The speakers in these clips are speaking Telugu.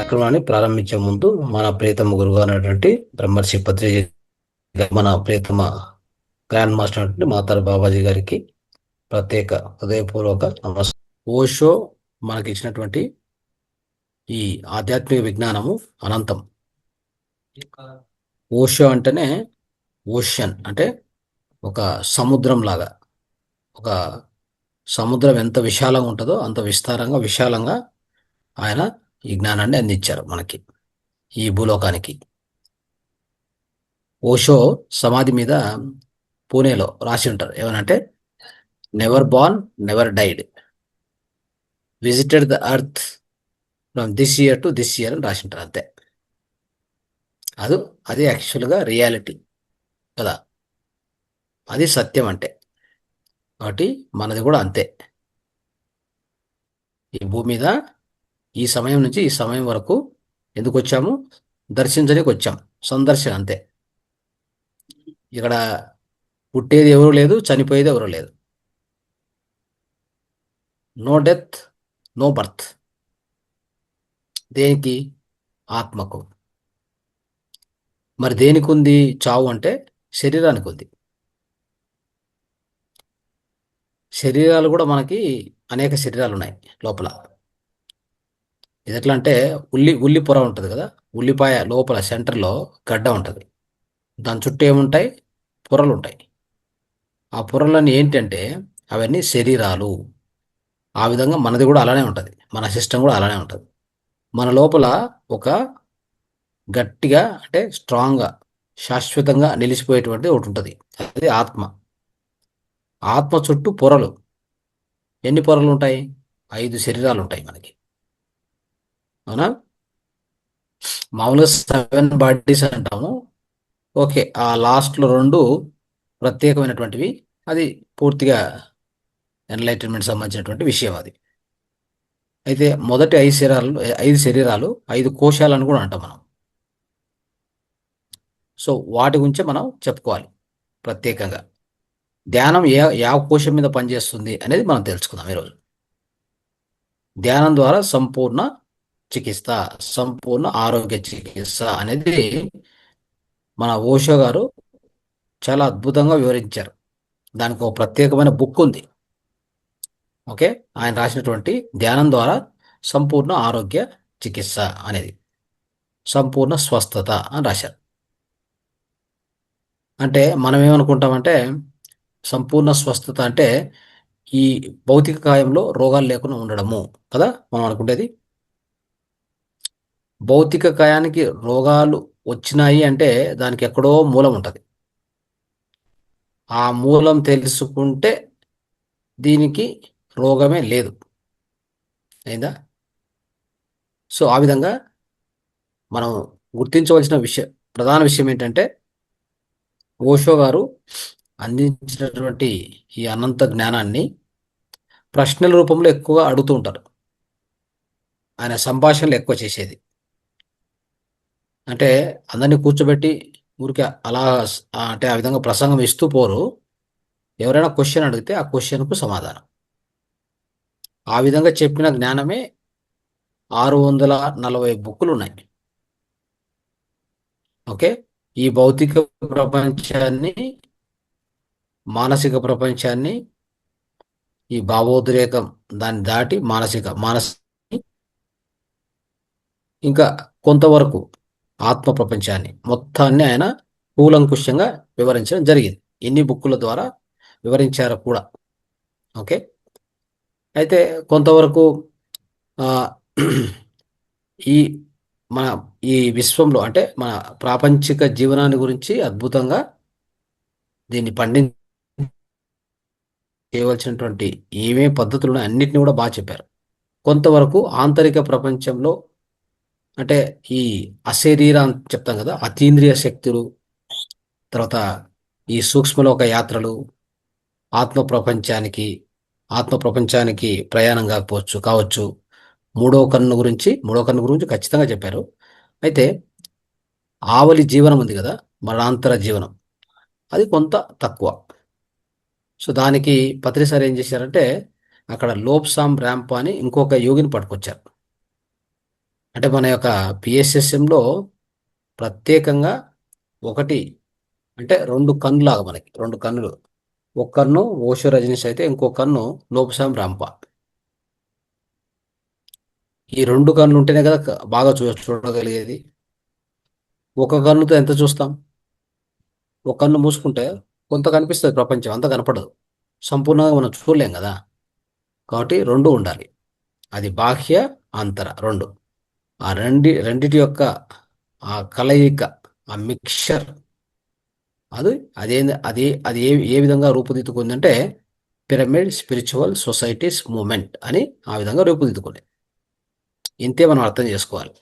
కార్యక్రమాన్ని ప్రారంభించే ముందు మన ప్రియతమ గురువు అయినటువంటి బ్రహ్మర్షి పత్రిజీ మన ప్రియతమ గ్రాండ్ మాస్టర్ అయినటువంటి మాతారు బాబాజీ గారికి ప్రత్యేక హృదయపూర్వక నమస్కారం. ఓషో మనకి ఇచ్చినటువంటి ఈ ఆధ్యాత్మిక విజ్ఞానము అనంతం. ఓషో అంటేనే ఓషన్ అంటే ఒక సముద్రం లాగా. ఒక సముద్రం ఎంత విశాలంగా ఉంటుందో అంత విశాలంగా ఆయన ఈ జ్ఞానాన్ని అందించారు మనకి, ఈ భూలోకానికి. ఓషో సమాధి మీద పూణేలో రాసి ఉంటారు ఏమనంటే, never born never died, visited the earth from this year to this year అని రాసి ఉంటారు అంతే. అది యాక్చువల్గా రియాలిటీ కదా, అది సత్యం అంటే. కాబట్టి మనది కూడా అంతే. ఈ భూమి మీద ఈ సమయం నుంచి ఈ సమయం వరకు ఎందుకు వచ్చాము? దర్శించడానికి వచ్చాం, సందర్శన అంతే. ఇక్కడ పుట్టేది ఎవరు లేదు, చనిపోయేది ఎవరు లేదు. No death, no birth. దేనికి? ఆత్మకు. మరి దేనికి ఉంది చావు అంటే? శరీరానికి ఉంది. శరీరాలు కూడా మనకి అనేక శరీరాలు ఉన్నాయి లోపల. ఇది ఎట్లా అంటే, ఉల్లి పొర ఉంటుంది కదా, ఉల్లిపాయ లోపల సెంటర్లో గడ్డ ఉంటుంది, దాని చుట్టూ ఏముంటాయి? పొరలు ఉంటాయి. ఆ పొరలన్నీ ఏంటంటే అవన్నీ శరీరాలు. ఆ విధంగా మనది కూడా అలానే ఉంటుంది, మన సిస్టమ్ కూడా అలానే ఉంటుంది. మన లోపల ఒక గట్టిగా అంటే స్ట్రాంగ్గా శాశ్వతంగా నిలిచిపోయేటువంటి ఒకటి ఉంటుంది, అది ఆత్మ. ఆత్మ చుట్టూ పొరలు. ఎన్ని పొరలు ఉంటాయి? 5 శరీరాలు ఉంటాయి మనకి, అవునా? మామూలుగా 7 బాడీస్ అంటాము. ఓకే, ఆ లాస్ట్లో 2 ప్రత్యేకమైనటువంటివి. అది పూర్తిగా ఎన్లైటన్మెంట్ సంబంధించినటువంటి విషయం అది. అయితే మొదటి 5 శరీరాలు 5 కోశాలను కూడా అంటాం మనం. సో వాటి గురించే మనం చెప్పుకోవాలి ప్రత్యేకంగా. ధ్యానం ఏ కోశం మీద పనిచేస్తుంది అనేది మనం తెలుసుకుందాం ఈరోజు. ధ్యానం ద్వారా సంపూర్ణ ఆరోగ్య చికిత్స అనేది మన ఓషో గారు చాలా అద్భుతంగా వివరించారు. దానికి ఒక ప్రత్యేకమైన బుక్ ఉంది. ఓకే, ఆయన రాసినటువంటి ధ్యానం ద్వారా సంపూర్ణ ఆరోగ్య చికిత్స అనేది, సంపూర్ణ స్వస్థత అని రాశారు. అంటే మనం ఏమనుకుంటామంటే, సంపూర్ణ స్వస్థత అంటే ఈ భౌతిక కాయంలో రోగాలు లేకుండా ఉండడము కదా మనం అనుకునేది. భౌతిక కాయానికి రోగాలు వచ్చినాయి అంటే దానికి ఎక్కడో మూలం ఉంటుంది. ఆ మూలం తెలుసుకుంటే దీనికి రోగమే లేదు, అయిందా? సో ఆ విధంగా మనం గుర్తించవలసిన ప్రధాన విషయం ఏంటంటే, ఓషో గారు అందించినటువంటి ఈ అనంత జ్ఞానాన్ని ప్రశ్నల రూపంలో ఎక్కువగా అడుగుతూ ఉంటారు. ఆయన సంభాషణలు ఎక్కువ చేసేది అంటే, అందరినీ కూర్చోబెట్టి ఊరికే అలా అంటే ఆ విధంగా ప్రసంగం ఇస్తూ పోరు. ఎవరైనా క్వశ్చన్ అడిగితే ఆ క్వశ్చన్కు సమాధానం. ఆ విధంగా చెప్పిన జ్ఞానమే 640 బుక్కులు ఉన్నాయి. ఓకే, ఈ భౌతిక ప్రపంచాన్ని, మానసిక ప్రపంచాన్ని, ఈ భావోద్రేకం దాన్ని దాటి మానసిక ఇంకా కొంతవరకు ఆత్మ ప్రపంచాన్ని మొత్తాన్ని ఆయన కూలంకుషంగా వివరించడం జరిగింది. ఎన్ని బుక్కుల ద్వారా వివరించారో కూడా. ఓకే, అయితే కొంతవరకు ఆ, ఈ మన ఈ విశ్వంలో అంటే మన ప్రాపంచిక జీవనాన్ని గురించి అద్భుతంగా దీన్ని చేయవలసినటువంటి ఏమేమి పద్ధతులు ఉన్నాయి అన్నిటిని కూడా బాగా చెప్పారు. కొంతవరకు ఆంతరిక ప్రపంచంలో అంటే ఈ అశరీర అని చెప్తాం కదా, అతీంద్రియ శక్తులు, తర్వాత ఈ సూక్ష్మలోక యాత్రలు, ఆత్మ ప్రపంచానికి ఆత్మ ప్రపంచానికి ప్రయాణం కావచ్చు. మూడో కన్ను గురించి ఖచ్చితంగా చెప్పారు. అయితే ఆవలి జీవనం ఉంది కదా, మరణాంతర జీవనం, అది కొంత తక్కువ. సో దానికి పత్రిసారి ఏం చేశారంటే, అక్కడ లోప్సామ్ ర్యాంప్ అని ఇంకొక యోగిని పట్టుకొచ్చారు. అంటే మన యొక్క పిఎస్ఎస్ఎంలో ప్రత్యేకంగా ఒకటి అంటే రెండు కన్నులాగా మనకి రెండు కన్నులు. ఒక కన్ను ఓషో రజనీష్ అయితే ఇంకో కన్ను లోపుసామ్ రాంప. ఈ రెండు కన్నులు ఉంటేనే కదా బాగా చూడగలిగేది. ఒక కన్నుతో ఎంత చూస్తాం? ఒక కన్ను మూసుకుంటే కొంత కనిపిస్తుంది, ప్రపంచం అంతా కనపడదు, సంపూర్ణంగా మనం చూడలేం కదా. కాబట్టి రెండు ఉండాలి. అది బాహ్య అంతర రెండు. ఆ రెండిటి యొక్క ఆ కలయిక, ఆ మిక్చర్, అది అదే అది ఏ విధంగా రూపుదిద్దుకుందంటే పిరమిడ్ స్పిరిచువల్ సొసైటీస్ మూమెంట్ అని ఆ విధంగా రూపుదిద్దుకుంది. ఇంతే మనం అర్థం చేసుకోవాలి.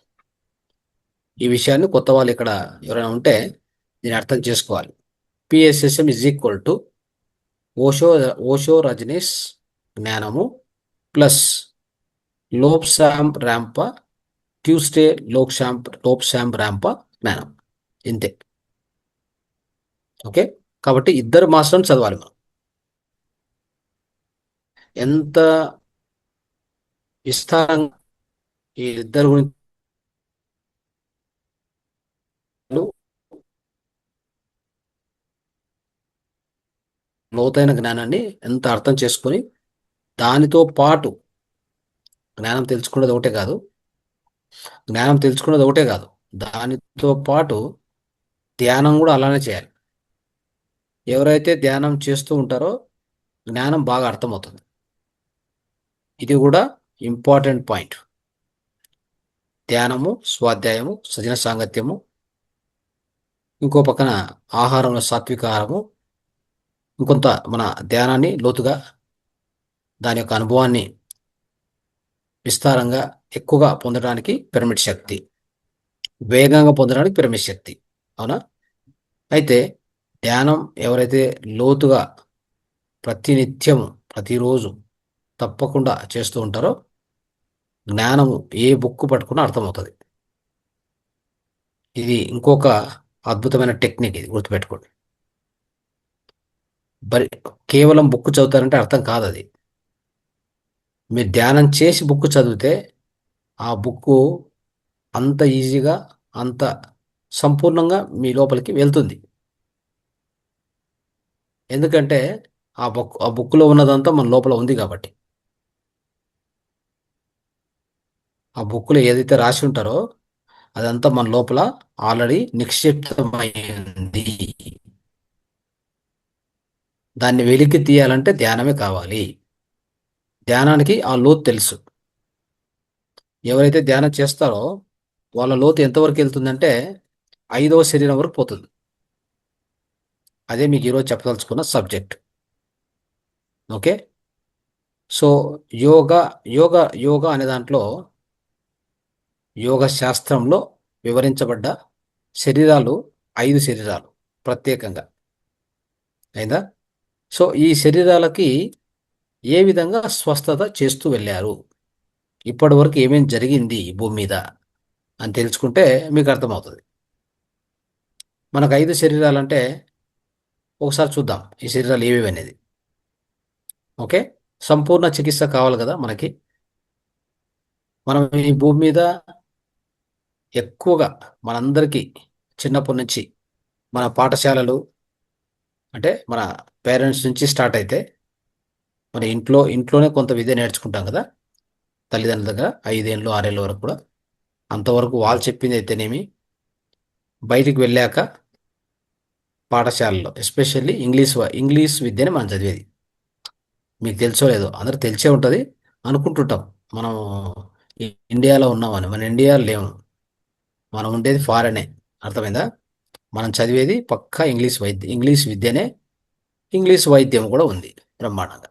ఈ విషయాన్ని కొత్త వాళ్ళు ఇక్కడ ఎవరైనా ఉంటే దీన్ని అర్థం చేసుకోవాలి. PSSM is equal to Osho Osho Rajneesh జ్ఞానము ప్లస్ లోప్సామ్ ర్యాంప ట్యూస్డే లోప్సామ్ ర్యాంప జ్ఞానం. ఇంతే. ఓకే. కాబట్టి ఇద్దరు మాస్టర్ని చదవాలి మనం. ఎంత విస్తారంగా ఈ ఇద్దరు గురించి లోతైన జ్ఞానాన్ని ఎంత అర్థం చేసుకొని దానితో పాటు జ్ఞానం తెలుసుకున్నది ఒకటే కాదు జ్ఞానం తెలుసుకున్నది ఒకటే కాదు దానితో పాటు ధ్యానం కూడా అలానే చేయాలి. ఎవరైతే ధ్యానం చేస్తూ ఉంటారో జ్ఞానం బాగా అర్థమవుతుంది. ఇది కూడా ఇంపార్టెంట్ పాయింట్. ధ్యానము, స్వాధ్యాయము, సజన సాంగత్యము, ఇంకో పక్కన ఆహారంలో సాత్విక ఆహారము, ఇంకొంత మన ధ్యానాన్ని లోతుగా దాని యొక్క అనుభవాన్ని విస్తారంగా ఎక్కువగా పొందడానికి పిరమిడ్ శక్తి, వేగంగా పొందడానికి పిరమిడ్ శక్తి. అవునా? అయితే ధ్యానం ఎవరైతే లోతుగా ప్రతినిత్యం ప్రతిరోజు తప్పకుండా చేస్తూ ఉంటారో జ్ఞానము ఏ బుక్ పట్టుకున్నా అర్థమవుతుంది. ఇది ఇంకొక అద్భుతమైన టెక్నిక్, ఇది గుర్తుపెట్టుకోండి. బరి కేవలం బుక్ చదువుతారంటే అర్థం కాదు అది. మీరు ధ్యానం చేసి బుక్ చదివితే ఆ బుక్ అంత ఈజీగా అంత సంపూర్ణంగా మీ లోపలికి వెళ్తుంది. ఎందుకంటే ఆ బుక్లో ఉన్నదంతా మన లోపల ఉంది కాబట్టి. ఆ బుక్లో ఏదైతే రాసి ఉంటారో అదంతా మన లోపల ఆల్రెడీ నిక్షిప్తమైంది. దాన్ని వెలికి తీయాలంటే ధ్యానమే కావాలి. ధ్యానానికి ఆ లోతు తెలుసు. ఎవరైతే ధ్యానం చేస్తారో వాళ్ళ లోతు ఎంతవరకు వెళ్తుందంటే 5వ శరీరం వరకు పోతుంది. అదే మీకు ఈరోజు చెప్పదలుచుకున్న subject. Okay. So yoga yoga yoga అనే దాంట్లో యోగ శాస్త్రంలో వివరించబడ్డ శరీరాలు 5 శరీరాలు ప్రత్యేకంగా అయిందా. సో ఈ శరీరాలకి ఏ విధంగా స్వస్థత చేస్తూ వెళ్ళారు, ఇప్పటి వరకు ఏమేమి జరిగింది ఈ భూమి మీద అని తెలుసుకుంటే మీకు అర్థమవుతుంది. మనకు 5 శరీరాలంటే ఒకసారి చూద్దాం ఈ శరీరాలు ఏవేవి అనేది. ఓకే. సంపూర్ణ చికిత్స కావాలి కదా మనకి. మనం ఈ భూమి మీద ఎక్కువగా మనందరికీ చిన్నప్పటి నుంచి మన పాఠశాలలు అంటే మన పేరెంట్స్ నుంచి స్టార్ట్ అయితే మన ఇంట్లోనే కొంత విద్య నేర్చుకుంటాం కదా, తల్లిదండ్రుల దగ్గర 5 ఏళ్ళు 6 ఏళ్ళ వరకు కూడా. అంతవరకు వాళ్ళు చెప్పింది అయితేనేమి, బయటికి వెళ్ళాక పాఠశాలలో ఎస్పెషల్లీ ఇంగ్లీష్ విద్యని మనం చదివేది. మీకు తెలుసో లేదో, అందరికి తెలిసే ఉంటుంది అనుకుంటుంటాం. మనం ఇండియాలో ఉన్నామని. మన ఇండియాలో లేము, మనం ఉండేది ఫారెనే. అర్థమైందా? మనం చదివేది పక్కా ఇంగ్లీష్ విద్యనే. ఇంగ్లీష్ వైద్యం కూడా ఉంది బ్రహ్మాండంగా.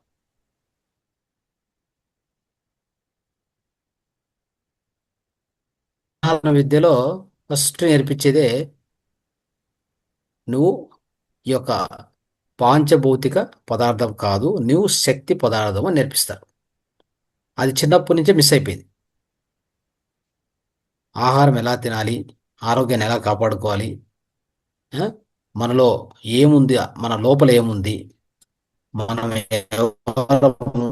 సాధారణ విద్యలో ఫస్ట్ నేర్పించేదే నువ్వు ఈ యొక్క పాంచభౌతిక పదార్థం కాదు, నువ్వు శక్తి పదార్థం అని నేర్పిస్తారు. అది చిన్నప్పటి నుంచే మిస్ అయిపోయింది. ఆహారం ఎలా తినాలి, ఆరోగ్యాన్ని ఎలా కాపాడుకోవాలి, ఆ? మనలో ఏముంది, మన లోపల ఏముంది, మనం ఎవరము,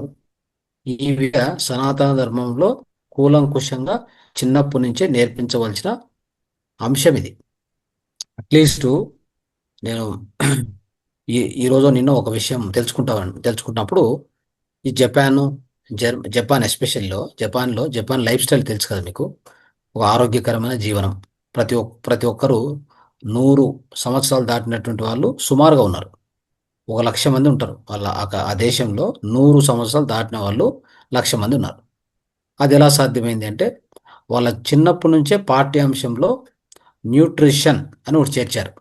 ఈ విధంగా సనాతన ధర్మంలో కూలంకుషంగా చిన్నప్పటి నుంచే నేర్పించవలసిన అంశం ఇది. అట్లీస్ట్ నేను ఈరోజు నిన్న ఒక విషయం తెలుసుకుంటున్నప్పుడు ఈ జపాన్ ఎస్పెషల్లో జపాన్ లైఫ్ స్టైల్ తెలుసు కదా మీకు. ఒక ఆరోగ్యకరమైన జీవనం. ప్రతి ఒక్కరూ 100 సంవత్సరాలు దాటినటువంటి వాళ్ళు సుమారుగా ఉన్నారు. 1,00,000 మంది ఉంటారు వాళ్ళ ఆ దేశంలో. 100 సంవత్సరాలు దాటిన వాళ్ళు 1,00,000 మంది ఉన్నారు. అది ఎలా సాధ్యమైంది అంటే వాళ్ళ చిన్నప్పటి నుంచే పాఠ్యాంశంలో న్యూట్రిషన్ అని ఒకటి చేర్చారు.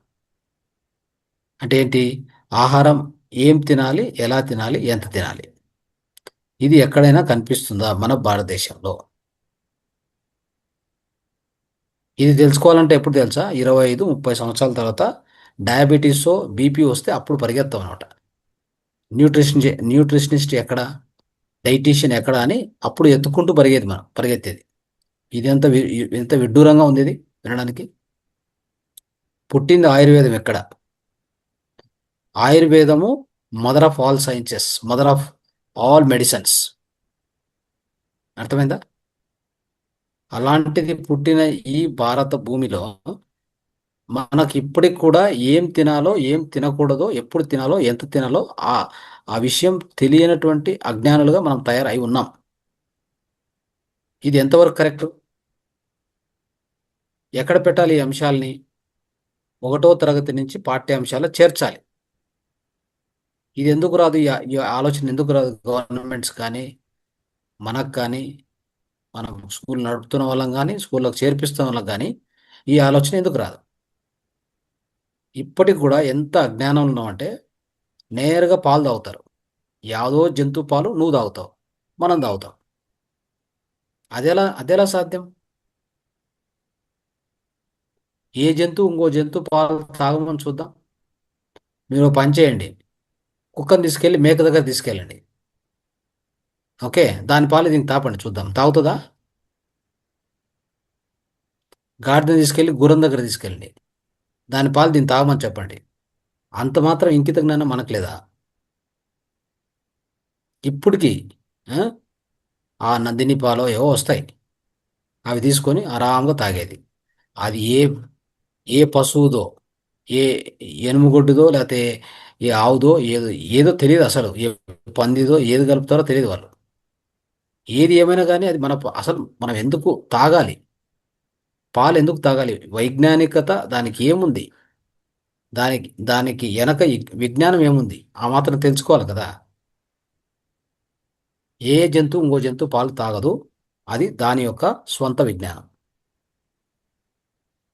అంటే ఏంటి? ఆహారం ఏం తినాలి, ఎలా తినాలి, ఎంత తినాలి. ఇది ఎక్కడైనా కనిపిస్తుందా మన భారతదేశంలో? ఇది తెలుసుకోవాలంటే ఎప్పుడు తెలుసా? 25-30 సంవత్సరాల తర్వాత డయాబెటీస్ బీపీ వస్తే అప్పుడు పరిగెత్తాం అనమాట. న్యూట్రిషనిస్ట్ ఎక్కడ, డైటీషియన్ ఎక్కడ అని అప్పుడు ఎత్తుకుంటూ పరిగెత్తేది. ఇది ఎంత విడ్డూరంగా ఉంది ఇది వినడానికి. పుట్టింది ఆయుర్వేదం ఎక్కడ? ఆయుర్వేదము mother of all sciences, mother of all medicines. అర్థమైందా? అలాంటిది పుట్టిన ఈ భారత భూమిలో మనకి ఇప్పటికి కూడా ఏం తినాలో, ఏం తినకూడదో, ఎప్పుడు తినాలో, ఎంత తినాలో ఆ ఆ విషయం తెలియనటువంటి అజ్ఞానులుగా మనం తయారై ఉన్నాం. ఇది ఎంతవరకు కరెక్ట్? ఎక్కడ పెట్టాలి ఈ అంశాలని? 1వ తరగతి నుంచి పాఠ్యాంశాలు చేర్చాలి. ఇది ఎందుకు రాదు? ఈ ఆలోచన ఎందుకు రాదు గవర్నమెంట్స్ కానీ, మనకు కానీ, మనం స్కూల్ నడుపుతున్న వాళ్ళం కానీ, స్కూల్లోకి చేర్పిస్తున్న వాళ్ళకి కానీ ఈ ఆలోచన ఎందుకు రాదు? ఇప్పటికి కూడా ఎంత అజ్ఞానం ఉన్నామంటే నేరుగా పాలు తాగుతారు. యాదో జంతు పాలు నువ్వు తాగుతావు, మనం తాగుతాం. అదెలా సాధ్యం? ఏ జంతువు ఇంకో జంతు పాలు తాగమని చూద్దాం. మీరు ఓ పని చేయండి, కుక్కని తీసుకెళ్ళి మేక దగ్గర తీసుకెళ్ళండి. ఓకే, దాని పాలు దీనికి తాపండి చూద్దాం, తాగుతుందా? గాడిదని తీసుకెళ్ళి గుర్రం దగ్గర తీసుకెళ్ళండి, దాని పాలు దీన్ని తాగమని చెప్పండి. అంత మాత్రం ఇంకిత జ్ఞానం మనకు లేదా? ఇప్పటికీ ఆ, ఆ నందిని పాలో ఏవో వస్తాయి, అవి తీసుకొని ఆరాంగా తాగేది. అది ఏ పశువుదో, ఏ ఎనుముగొడ్డుదో, లేకపోతే ఏ ఆవుదో, ఏదో ఏదో తెలియదు అసలు. ఏ పందిదో ఏది కలుపుతారో తెలియదు వాళ్ళు. ఏది ఏమైనా కానీ అది అసలు మనం ఎందుకు తాగాలి? పాలు ఎందుకు తాగాలి? వైజ్ఞానికత దానికి ఏముంది? దానికి దానికి వెనక విజ్ఞానం ఏముంది? ఆ మాత్రం తెలుసుకోవాలి కదా. ఏ జంతువు ఇంకో జంతువు పాలు తాగదు. అది దాని యొక్క స్వంత విజ్ఞానం.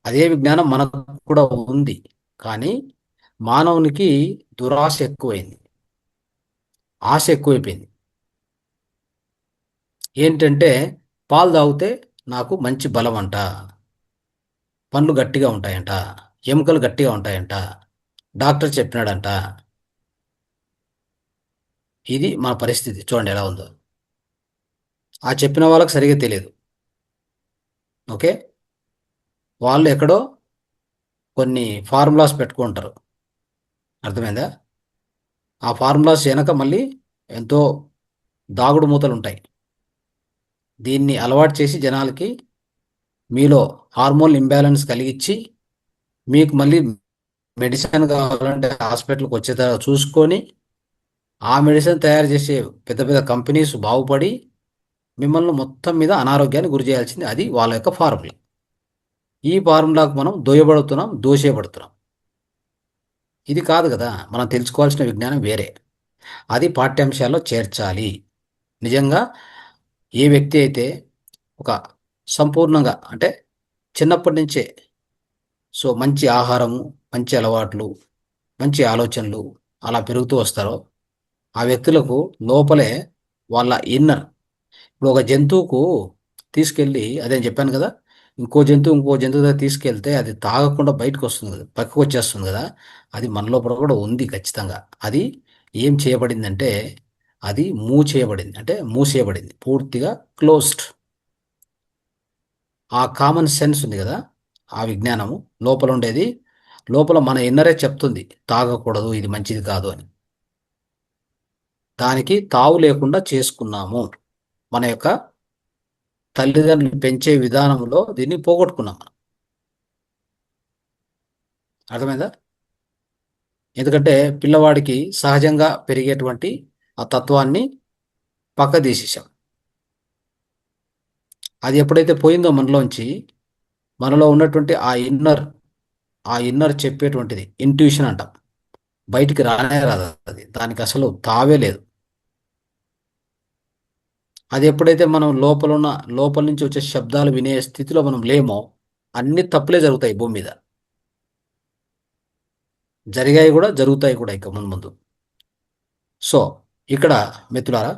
అదే విజ్ఞానం మనకు కూడా ఉంది. కానీ మానవునికి దురాశ ఎక్కువైంది, ఆశ ఎక్కువైపోయింది. ఏంటంటే పాలు తాగితే నాకు మంచి బలం అంట, పండ్లు గట్టిగా ఉంటాయంట, ఎముకలు గట్టిగా ఉంటాయంట, డాక్టర్ చెప్పినాడంట. ఇది మన పరిస్థితి చూడండి ఎలా ఉందో. ఆ చెప్పిన వాళ్ళకి సరిగా తెలియదు. ఓకే, వాళ్ళు ఎక్కడో కొన్ని ఫార్ములాస్ పెట్టుకుంటారు. అర్థమైందా? ఆ ఫార్ములాస్ వెనక మళ్ళీ ఎంతో దాగుడు మూతలు ఉంటాయి. దీన్ని అలవాటు చేసి జనాలకి మీలో హార్మోన్ ఇంబ్యాలెన్స్ కలిగించి మీకు మళ్ళీ మెడిసిన్ కావాలంటే హాస్పిటల్కి వచ్చేదా చూసుకొని ఆ మెడిసిన్ తయారు చేసే పెద్ద పెద్ద కంపెనీస్ బాగుపడి మిమ్మల్ని మొత్తం మీద అనారోగ్యాన్ని గురి చేయాల్సింది. అది వాళ్ళ యొక్క ఫార్ములా. ఈ ఫార్ములాకు మనం దోయబడుతున్నాం, దోషేయబడుతున్నాం. ఇది కాదు కదా, మనం తెలుసుకోవాల్సిన విజ్ఞానం వేరే. అది పాఠ్యాంశాల్లో చేర్చాలి. నిజంగా ఏ వ్యక్తి అయితే ఒక సంపూర్ణంగా అంటే చిన్నప్పటి నుంచే మంచి ఆహారము, మంచి అలవాట్లు, మంచి ఆలోచనలు అలా పెరుగుతూ వస్తారో ఆ వ్యక్తులకు లోపలే వాళ్ళ ఇన్నర్. ఇప్పుడు ఒక జంతువుకు తీసుకెళ్ళి అదే చెప్పాను కదా, ఇంకో జంతువు దగ్గర తీసుకెళ్తే అది తాగకుండా బయటకు వస్తుంది కదా, పక్కకు వచ్చేస్తుంది కదా. అది మన లోపల కూడా ఉంది ఖచ్చితంగా. అది ఏం చేయబడిందంటే అది చేయబడింది, అంటే మూసేయబడింది, పూర్తిగా క్లోజ్డ్. ఆ కామన్ సెన్స్ ఉంది కదా, ఆ విజ్ఞానము లోపల ఉండేది. లోపల మన ఇన్నరే చెప్తుంది తాగకూడదు, ఇది మంచిది కాదు అని. దానికి తావు లేకుండా చేసుకున్నాము మన యొక్క తల్లిదండ్రులు పెంచే విధానంలో దీన్ని పోగొట్టుకున్నాం మనం. అర్థమైందా? ఎందుకంటే పిల్లవాడికి సహజంగా పెరిగేటువంటి ఆ తత్వాన్ని పక్క తీసేసాం. అది ఎప్పుడైతే పోయిందో మనలోంచి, మనలో ఉన్నటువంటి ఆ ఇన్నర్ చెప్పేటువంటిది ఇంట్యూషన్ అంటాం, బయటికి రానే రాదు. అది దానికి అసలు తావే లేదు. అది ఎప్పుడైతే మనం లోపల నుంచి వచ్చే శబ్దాలు వినే స్థితిలో మనం లేమో, అన్ని తప్పులే జరుగుతాయి భూమి మీద. జరిగాయి కూడా, జరుగుతాయి కూడా ఇక ముందు ముందు. సో ఇక్కడ మిత్రులారా,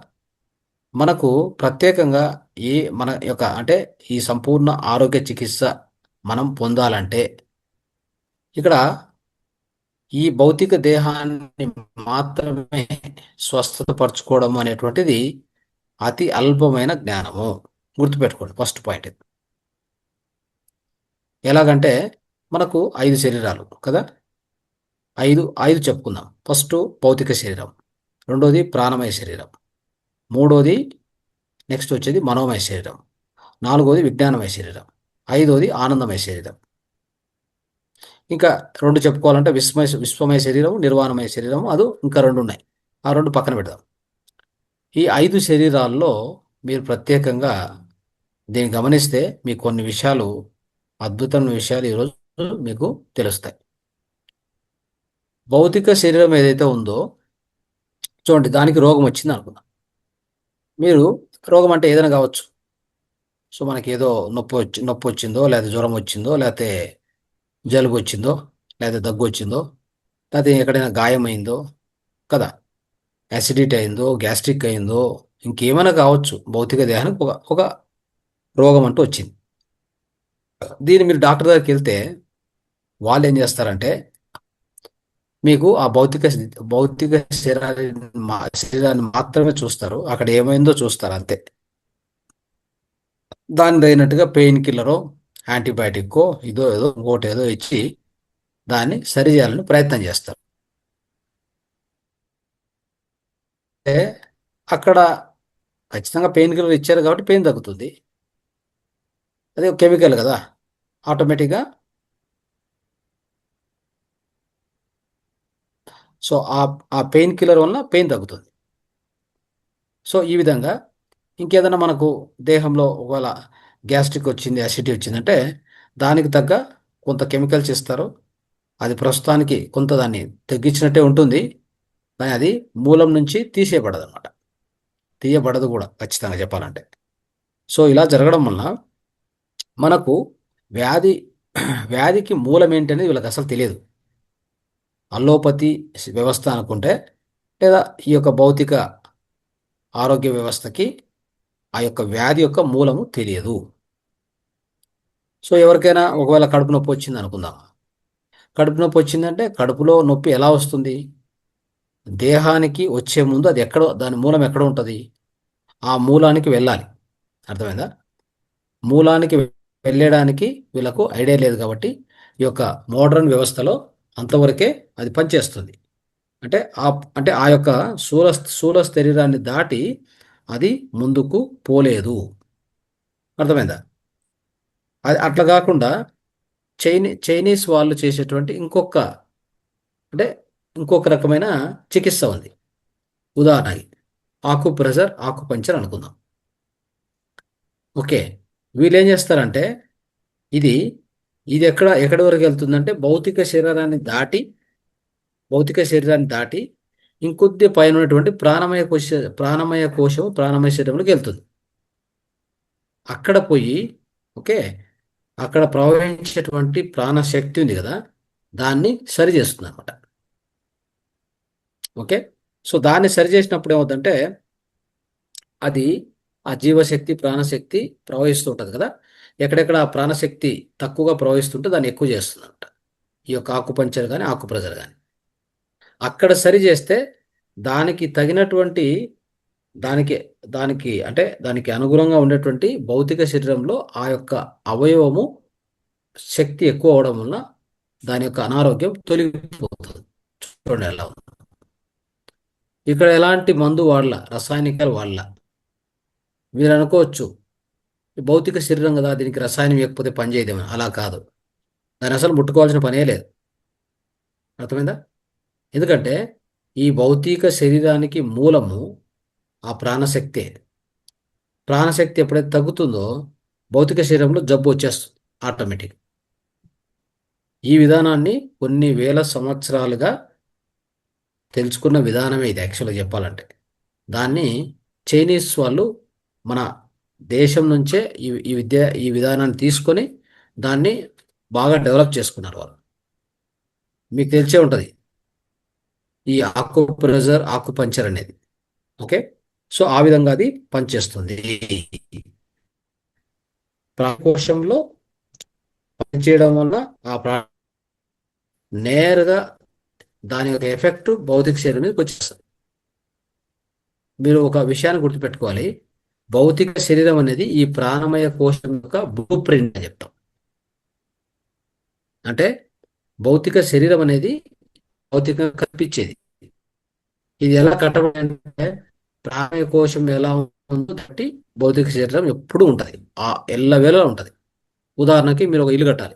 మనకు ప్రత్యేకంగా ఈ మన యొక్క అంటే ఈ సంపూర్ణ ఆరోగ్య చికిత్స మనం పొందాలంటే, ఇక్కడ ఈ భౌతిక దేహాన్ని మాత్రమే స్వస్థత పరచుకోవడం అనేటువంటిది అతి అల్పమైన జ్ఞానము. గుర్తుపెట్టుకోండి ఫస్ట్ పాయింట్ ఇది. ఎలాగంటే మనకు 5 శరీరాలు కదా, ఐదు ఐదు చెప్పుకుందాం. ఫస్ట్ భౌతిక శరీరం, రెండోది ప్రాణమయ శరీరం, మూడోది నెక్స్ట్ వచ్చేది మనోమయ శరీరం, నాలుగోది విజ్ఞానమయ శరీరం, ఐదోది ఆనందమయ శరీరం. ఇంకా రెండు చెప్పుకోవాలంటే విశ్వమయ శరీరం, నిర్వాణమయ శరీరం, అది ఇంకా రెండు ఉన్నాయి. ఆ రెండు పక్కన పెడదాం. ఈ 5 శరీరాల్లో మీరు ప్రత్యేకంగా దీన్ని గమనిస్తే మీకు కొన్ని విషయాలు, అద్భుతమైన విషయాలు ఈరోజు మీకు తెలుస్తాయి. భౌతిక శరీరం ఏదైతే ఉందో చూడండి, దానికి రోగం వచ్చింది అనుకుందాం. మీరు రోగం అంటే ఏదైనా కావచ్చు. సో మనకి ఏదో నొప్పి వచ్చిందో, లేదా జ్వరం వచ్చిందో, లేకపోతే జలుబు వచ్చిందో, లేదా దగ్గు వచ్చిందో, లేకపోతే ఎక్కడైనా గాయమైందో కదా, యాసిడిటీ అయిందో, గ్యాస్ట్రిక్ అయిందో, ఇంకేమైనా కావచ్చు. భౌతిక దేహానికి ఒక ఒక రోగం అంటూ వచ్చింది. దీన్ని మీరు డాక్టర్ దగ్గరికి వెళ్తే వాళ్ళు ఏం చేస్తారంటే, మీకు ఆ భౌతిక శరీరాన్ని మాత్రమే చూస్తారు. అక్కడ ఏమైందో చూస్తారు అంతే. దానికి తగినట్టుగా పెయిన్ కిల్లరో, యాంటీబయాటిక్కో, ఇదో ఏదో ఇంకోటి ఏదో ఇచ్చి దాన్ని సరి చేయాలని ప్రయత్నం చేస్తారు. అంటే అక్కడ ఖచ్చితంగా పెయిన్ కిల్లర్ ఇచ్చారు కాబట్టి పెయిన్ తగ్గుతుంది. అదే కెమికల్ కదా, ఆటోమేటిక్గా. సో ఆ పెయిన్ కిల్లర్ వలన పెయిన్ తగ్గుతుంది. సో ఈ విధంగా ఇంకేదైనా మనకు దేహంలో ఒకవేళ గ్యాస్ట్రిక్ వచ్చింది, అసిడిటీ వచ్చిందంటే దానికి తగ్గ కొంత కెమికల్స్ ఇస్తారు. అది ప్రస్తుతానికి కొంత దాన్ని తగ్గించినట్టే ఉంటుంది, కానీ అది మూలం నుంచి తీసేయబడదు అనమాట. తీయబడదు కూడా ఖచ్చితంగా చెప్పాలంటే. సో ఇలా జరగడం వలన మనకు వ్యాధి వ్యాధికి మూలం ఏంటనేది వీళ్ళకి అసలు తెలియదు. అల్లోపతి వ్యవస్థ అనుకుంటే, లేదా ఈ యొక్క భౌతిక ఆరోగ్య వ్యవస్థకి ఆ యొక్క వ్యాధి యొక్క మూలము తెలియదు. సో ఎవరికైనా ఒకవేళ కడుపు నొప్పి వచ్చింది అనుకుందాం. కడుపు నొప్పి వచ్చిందంటే కడుపులో నొప్పి ఎలా వస్తుంది? దేహానికి వచ్చే ముందు అది ఎక్కడో, దాని మూలం ఎక్కడ ఉంటుంది? ఆ మూలానికి వెళ్ళాలి. అర్థమైందా? మూలానికి వెళ్ళడానికి వీళ్ళకు ఐడియా లేదు కాబట్టి ఈ యొక్క మోడర్న్ వ్యవస్థలో అంతవరకే అది పనిచేస్తుంది. అంటే ఆ అంటే ఆ యొక్క స్థూల స్థూల శరీరాన్ని దాటి అది ముందుకు పోలేదు. అర్థమైందా? అది అట్లా కాకుండా చైనీస్ వాళ్ళు చేసేటువంటి అంటే ఇంకొక రకమైన చికిత్స ఉంది. ఉదాహరణకి ఆకుపంచర్ అనుకుందాం. ఓకే, వీళ్ళు ఏం చేస్తారంటే, ఇది ఇది ఎక్కడి వరకు వెళ్తుందంటే భౌతిక శరీరాన్ని దాటి ఇంకొద్ది పైన ఉన్నటువంటి ప్రాణమయ శరీరంలోకి వెళ్తుంది. అక్కడ పోయి, ఓకే, అక్కడ ప్రవహించేటువంటి ప్రాణశక్తి ఉంది కదా, దాన్ని సరి చేస్తుంది అనమాట. ఓకే, సో దాన్ని సరి చేసినప్పుడు ఏమవుతుందంటే, అది ఆ జీవశక్తి ప్రాణశక్తి ప్రవహిస్తూ ఉంటుంది కదా, ఎక్కడెక్కడ ఆ ప్రాణశక్తి తక్కువగా ప్రవహిస్తుంటే దాన్ని ఎక్కువ చేస్తుంది అనమాట. ఈ యొక్క ఆకుపంచర్ కానీ ఆకుప్రెజర్ కానీ అక్కడ సరి చేస్తే దానికి తగినటువంటి, దానికి దానికి అంటే దానికి అనుగుణంగా ఉండేటువంటి భౌతిక శరీరంలో ఆ యొక్క అవయవము శక్తి ఎక్కువ అవడం వలన దాని యొక్క అనారోగ్యం తొలగిపోతుంది. చూడండి ఎలా ఉంది. ఇక్కడ ఎలాంటి మందు వాడల, రసాయనికాలు వాడల. మీరు అనుకోవచ్చు, ఈ భౌతిక శరీరం కదా, దీనికి రసాయనం ఇవ్వకపోతే పని చేయదేమో, అలా కాదు. దాని అసలు ముట్టుకోవాల్సిన పనే లేదు. అర్థమైందా? ఎందుకంటే ఈ భౌతిక శరీరానికి మూలము ఆ ప్రాణశక్తే. ప్రాణశక్తి ఎప్పుడైతే తగ్గుతుందో భౌతిక శరీరంలో జబ్బు వచ్చేస్తుంది ఆటోమేటిక్. ఈ విధానాన్ని కొన్ని వేల సంవత్సరాలుగా తెలుసుకున్న విధానమే ఇది యాక్చువల్గా చెప్పాలంటే. దాన్ని చైనీస్ వాళ్ళు మన దేశం నుంచే ఈ విధానాన్ని తీసుకొని దాన్ని బాగా డెవలప్ చేసుకున్నారు వాళ్ళు. మీకు తెలిసే ఉంటుంది ఈ ఆకు ఆకుపంచర్ అనేది. ఓకే. సో ఆ విధంగా అది పనిచేస్తుంది. ప్రాణకోశంలో పనిచేయడం వల్ల ఆ నేరుగా దాని యొక్క ఎఫెక్ట్ భౌతిక శరీరం మీదకి వచ్చేస్తుంది. మీరు ఒక విషయాన్ని గుర్తుపెట్టుకోవాలి. భౌతిక శరీరం అనేది ఈ ప్రాణమయ కోశం యొక్క బ్లూ ప్రింట్ అని చెప్తాం. అంటే భౌతిక శరీరం అనేది భౌతికంగా కనిపించేది. ఇది ఎలా కట్టబడి అంటే ప్రాణమయ కోశం ఎలా ఉందో బట్టి భౌతిక శరీరం ఎప్పుడూ ఉంటుంది, ఆ ఎల్లవేళలా ఉంటుంది. ఉదాహరణకి మీరు ఒక ఇల్లు కట్టాలి.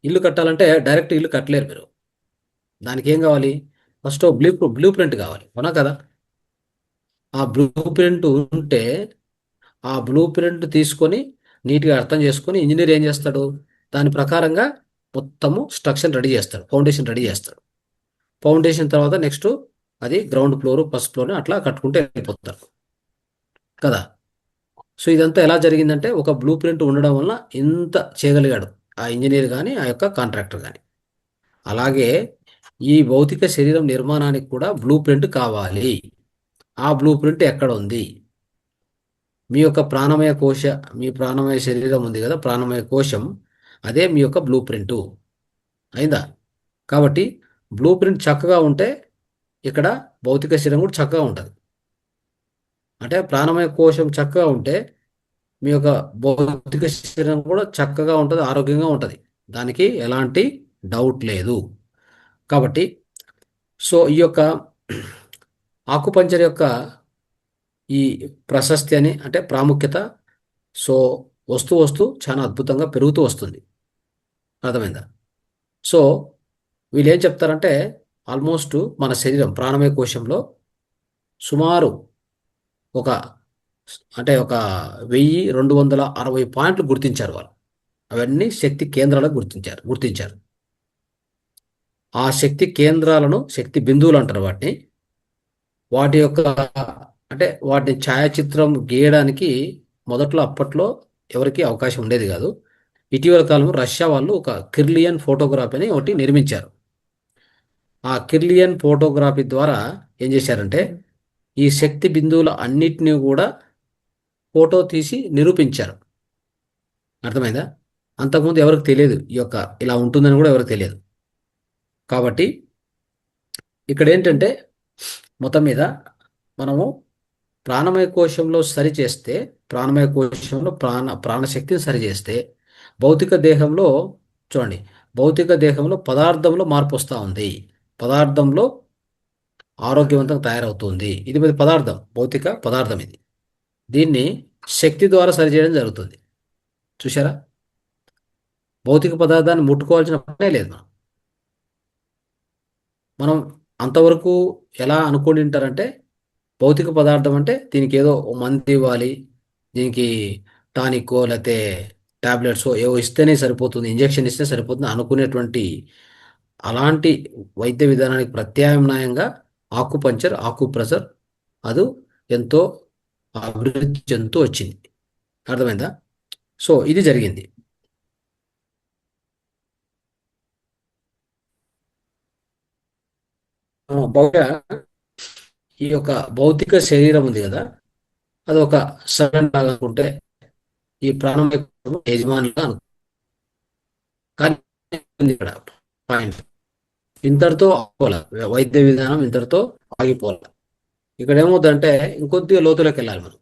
ఇల్లు కట్టాలంటే డైరెక్ట్ ఇల్లు కట్టలేరు మీరు. దానికి ఏం కావాలి? ఫస్ట్ బ్లూ ప్రింట్ కావాలి, అవునా కదా? ఆ బ్లూ ప్రింట్ ఉంటే ఆ బ్లూ ప్రింట్ తీసుకొని నీట్గా అర్థం చేసుకొని ఇంజనీర్ ఏం చేస్తాడు? దాని ప్రకారంగా మొత్తము స్ట్రక్చర్ రెడీ చేస్తాడు, ఫౌండేషన్ రెడీ చేస్తాడు. ఫౌండేషన్ తర్వాత నెక్స్ట్ అది గ్రౌండ్ ఫ్లోర్, ఫస్ట్ ఫ్లోర్ అట్లా కట్టుకుంటూ వెళ్ళిపోతారు కదా. సో ఇదంతా ఎలా జరిగిందంటే ఒక బ్లూ ప్రింట్ ఉండడం వల్ల ఇంత చేయగలిగాడు ఆ ఇంజనీర్ కానీ ఆ యొక్క కాంట్రాక్టర్ కానీ. అలాగే ఈ భౌతిక శరీరం నిర్మాణానికి కూడా బ్లూ ప్రింట్ కావాలి. ఆ బ్లూ ప్రింట్ ఎక్కడ ఉంది? మీ యొక్క ప్రాణమయ కోశ, మీ ప్రాణమయ శరీరం ఉంది కదా, ప్రాణమయ కోశం, అదే మీ యొక్క బ్లూ ప్రింటు. అయిందా? కాబట్టి బ్లూ ప్రింట్ చక్కగా ఉంటే ఇక్కడ భౌతిక శరీరం కూడా చక్కగా ఉంటుంది. అంటే ప్రాణమయ కోశం చక్కగా ఉంటే మీ యొక్క భౌతిక శరీరం కూడా చక్కగా ఉంటుంది, ఆరోగ్యంగా ఉంటుంది. దానికి ఎలాంటి డౌట్ లేదు. కాబట్టి సో ఈ యొక్క ఆకుపంచర్ యొక్క ఈ ప్రశస్తి అని అంటే ప్రాముఖ్యత, సో వస్తూ వస్తూ చాలా అద్భుతంగా పెరుగుతూ వస్తుంది. అర్థమైందా? సో వీళ్ళు ఏం చెప్తారంటే ఆల్మోస్ట్ మన శరీరం ప్రాణమయ కోశంలో సుమారు ఒక ఒక 1260 పాయింట్లు గుర్తించారు వాళ్ళు. అవన్నీ శక్తి కేంద్రాలకు గుర్తించారు. ఆ శక్తి కేంద్రాలను శక్తి బిందువులు అంటారు వాటిని. వాటి యొక్క వాటిని ఛాయాచిత్రం గీయడానికి మొదట్లో అప్పట్లో ఎవరికి అవకాశం ఉండేది కాదు. ఇటీవల కాలంలో రష్యా వాళ్ళు ఒక కిర్లియన్ ఫోటోగ్రఫీ అని ఒకటి నిర్మించారు. ఆ కిర్లియన్ ఫోటోగ్రఫీ ద్వారా ఏం చేశారంటే ఈ శక్తి బిందువుల అన్నిటినీ కూడా ఫోటో తీసి నిరూపించారు. అర్థమైందా? అంతకుముందు ఎవరికి తెలియదు, ఈ యొక్క ఇలా ఉంటుందని కూడా ఎవరికి తెలియదు. కాబట్టి ఇక్కడ ఏంటంటే మొత్తం మీద మనము ప్రాణమయ కోశంలో సరి చేస్తే, ప్రాణమయ కోశంలో ప్రాణశక్తిని సరి చేస్తే భౌతిక దేహంలో చూడండి, భౌతిక దేహంలో పదార్థంలో మార్పు వస్తూ ఉంది. పదార్థంలో ఆరోగ్యవంతంగా తయారవుతుంది. ఇది మరి పదార్థం, భౌతిక పదార్థం ఇది. దీన్ని శక్తి ద్వారా సరిచేయడం జరుగుతుంది. చూసారా? భౌతిక పదార్థాన్ని ముట్టుకోవాల్సిన పనే లేదు. మనం అంతవరకు ఎలా అనుకొని ఉంటారంటే భౌతిక పదార్థం అంటే దీనికి ఏదో మందు ఇవ్వాలి, దీనికి టానిక్కో లేకపోతే టాబ్లెట్స్ ఏవో ఇస్తేనే సరిపోతుంది, ఇంజెక్షన్ ఇస్తే సరిపోతుంది అనుకునేటువంటి అలాంటి వైద్య విధానానికి ప్రత్యామ్నాయంగా ఆకుప్రెషర్ అది ఎంతో అభివృద్ధి చెందుతూ వచ్చింది. అర్థమైందా? సో ఇది జరిగింది. బహుశా ఈ యొక్క భౌతిక శరీరం ఉంది కదా, అది ఒక సడన్ లాగా అనుకుంటే ఈ ప్రాణం యజమానిగా కానీ ఇక్కడ పాయింట్ ఇంతటితో ఆగిపోవాలి, వైద్య విధానం ఇంతటితో ఆగిపోవాలి. ఇక్కడ ఏమవుతుందంటే ఇంకొద్దిగా లోతులోకి వెళ్ళాలి మనం.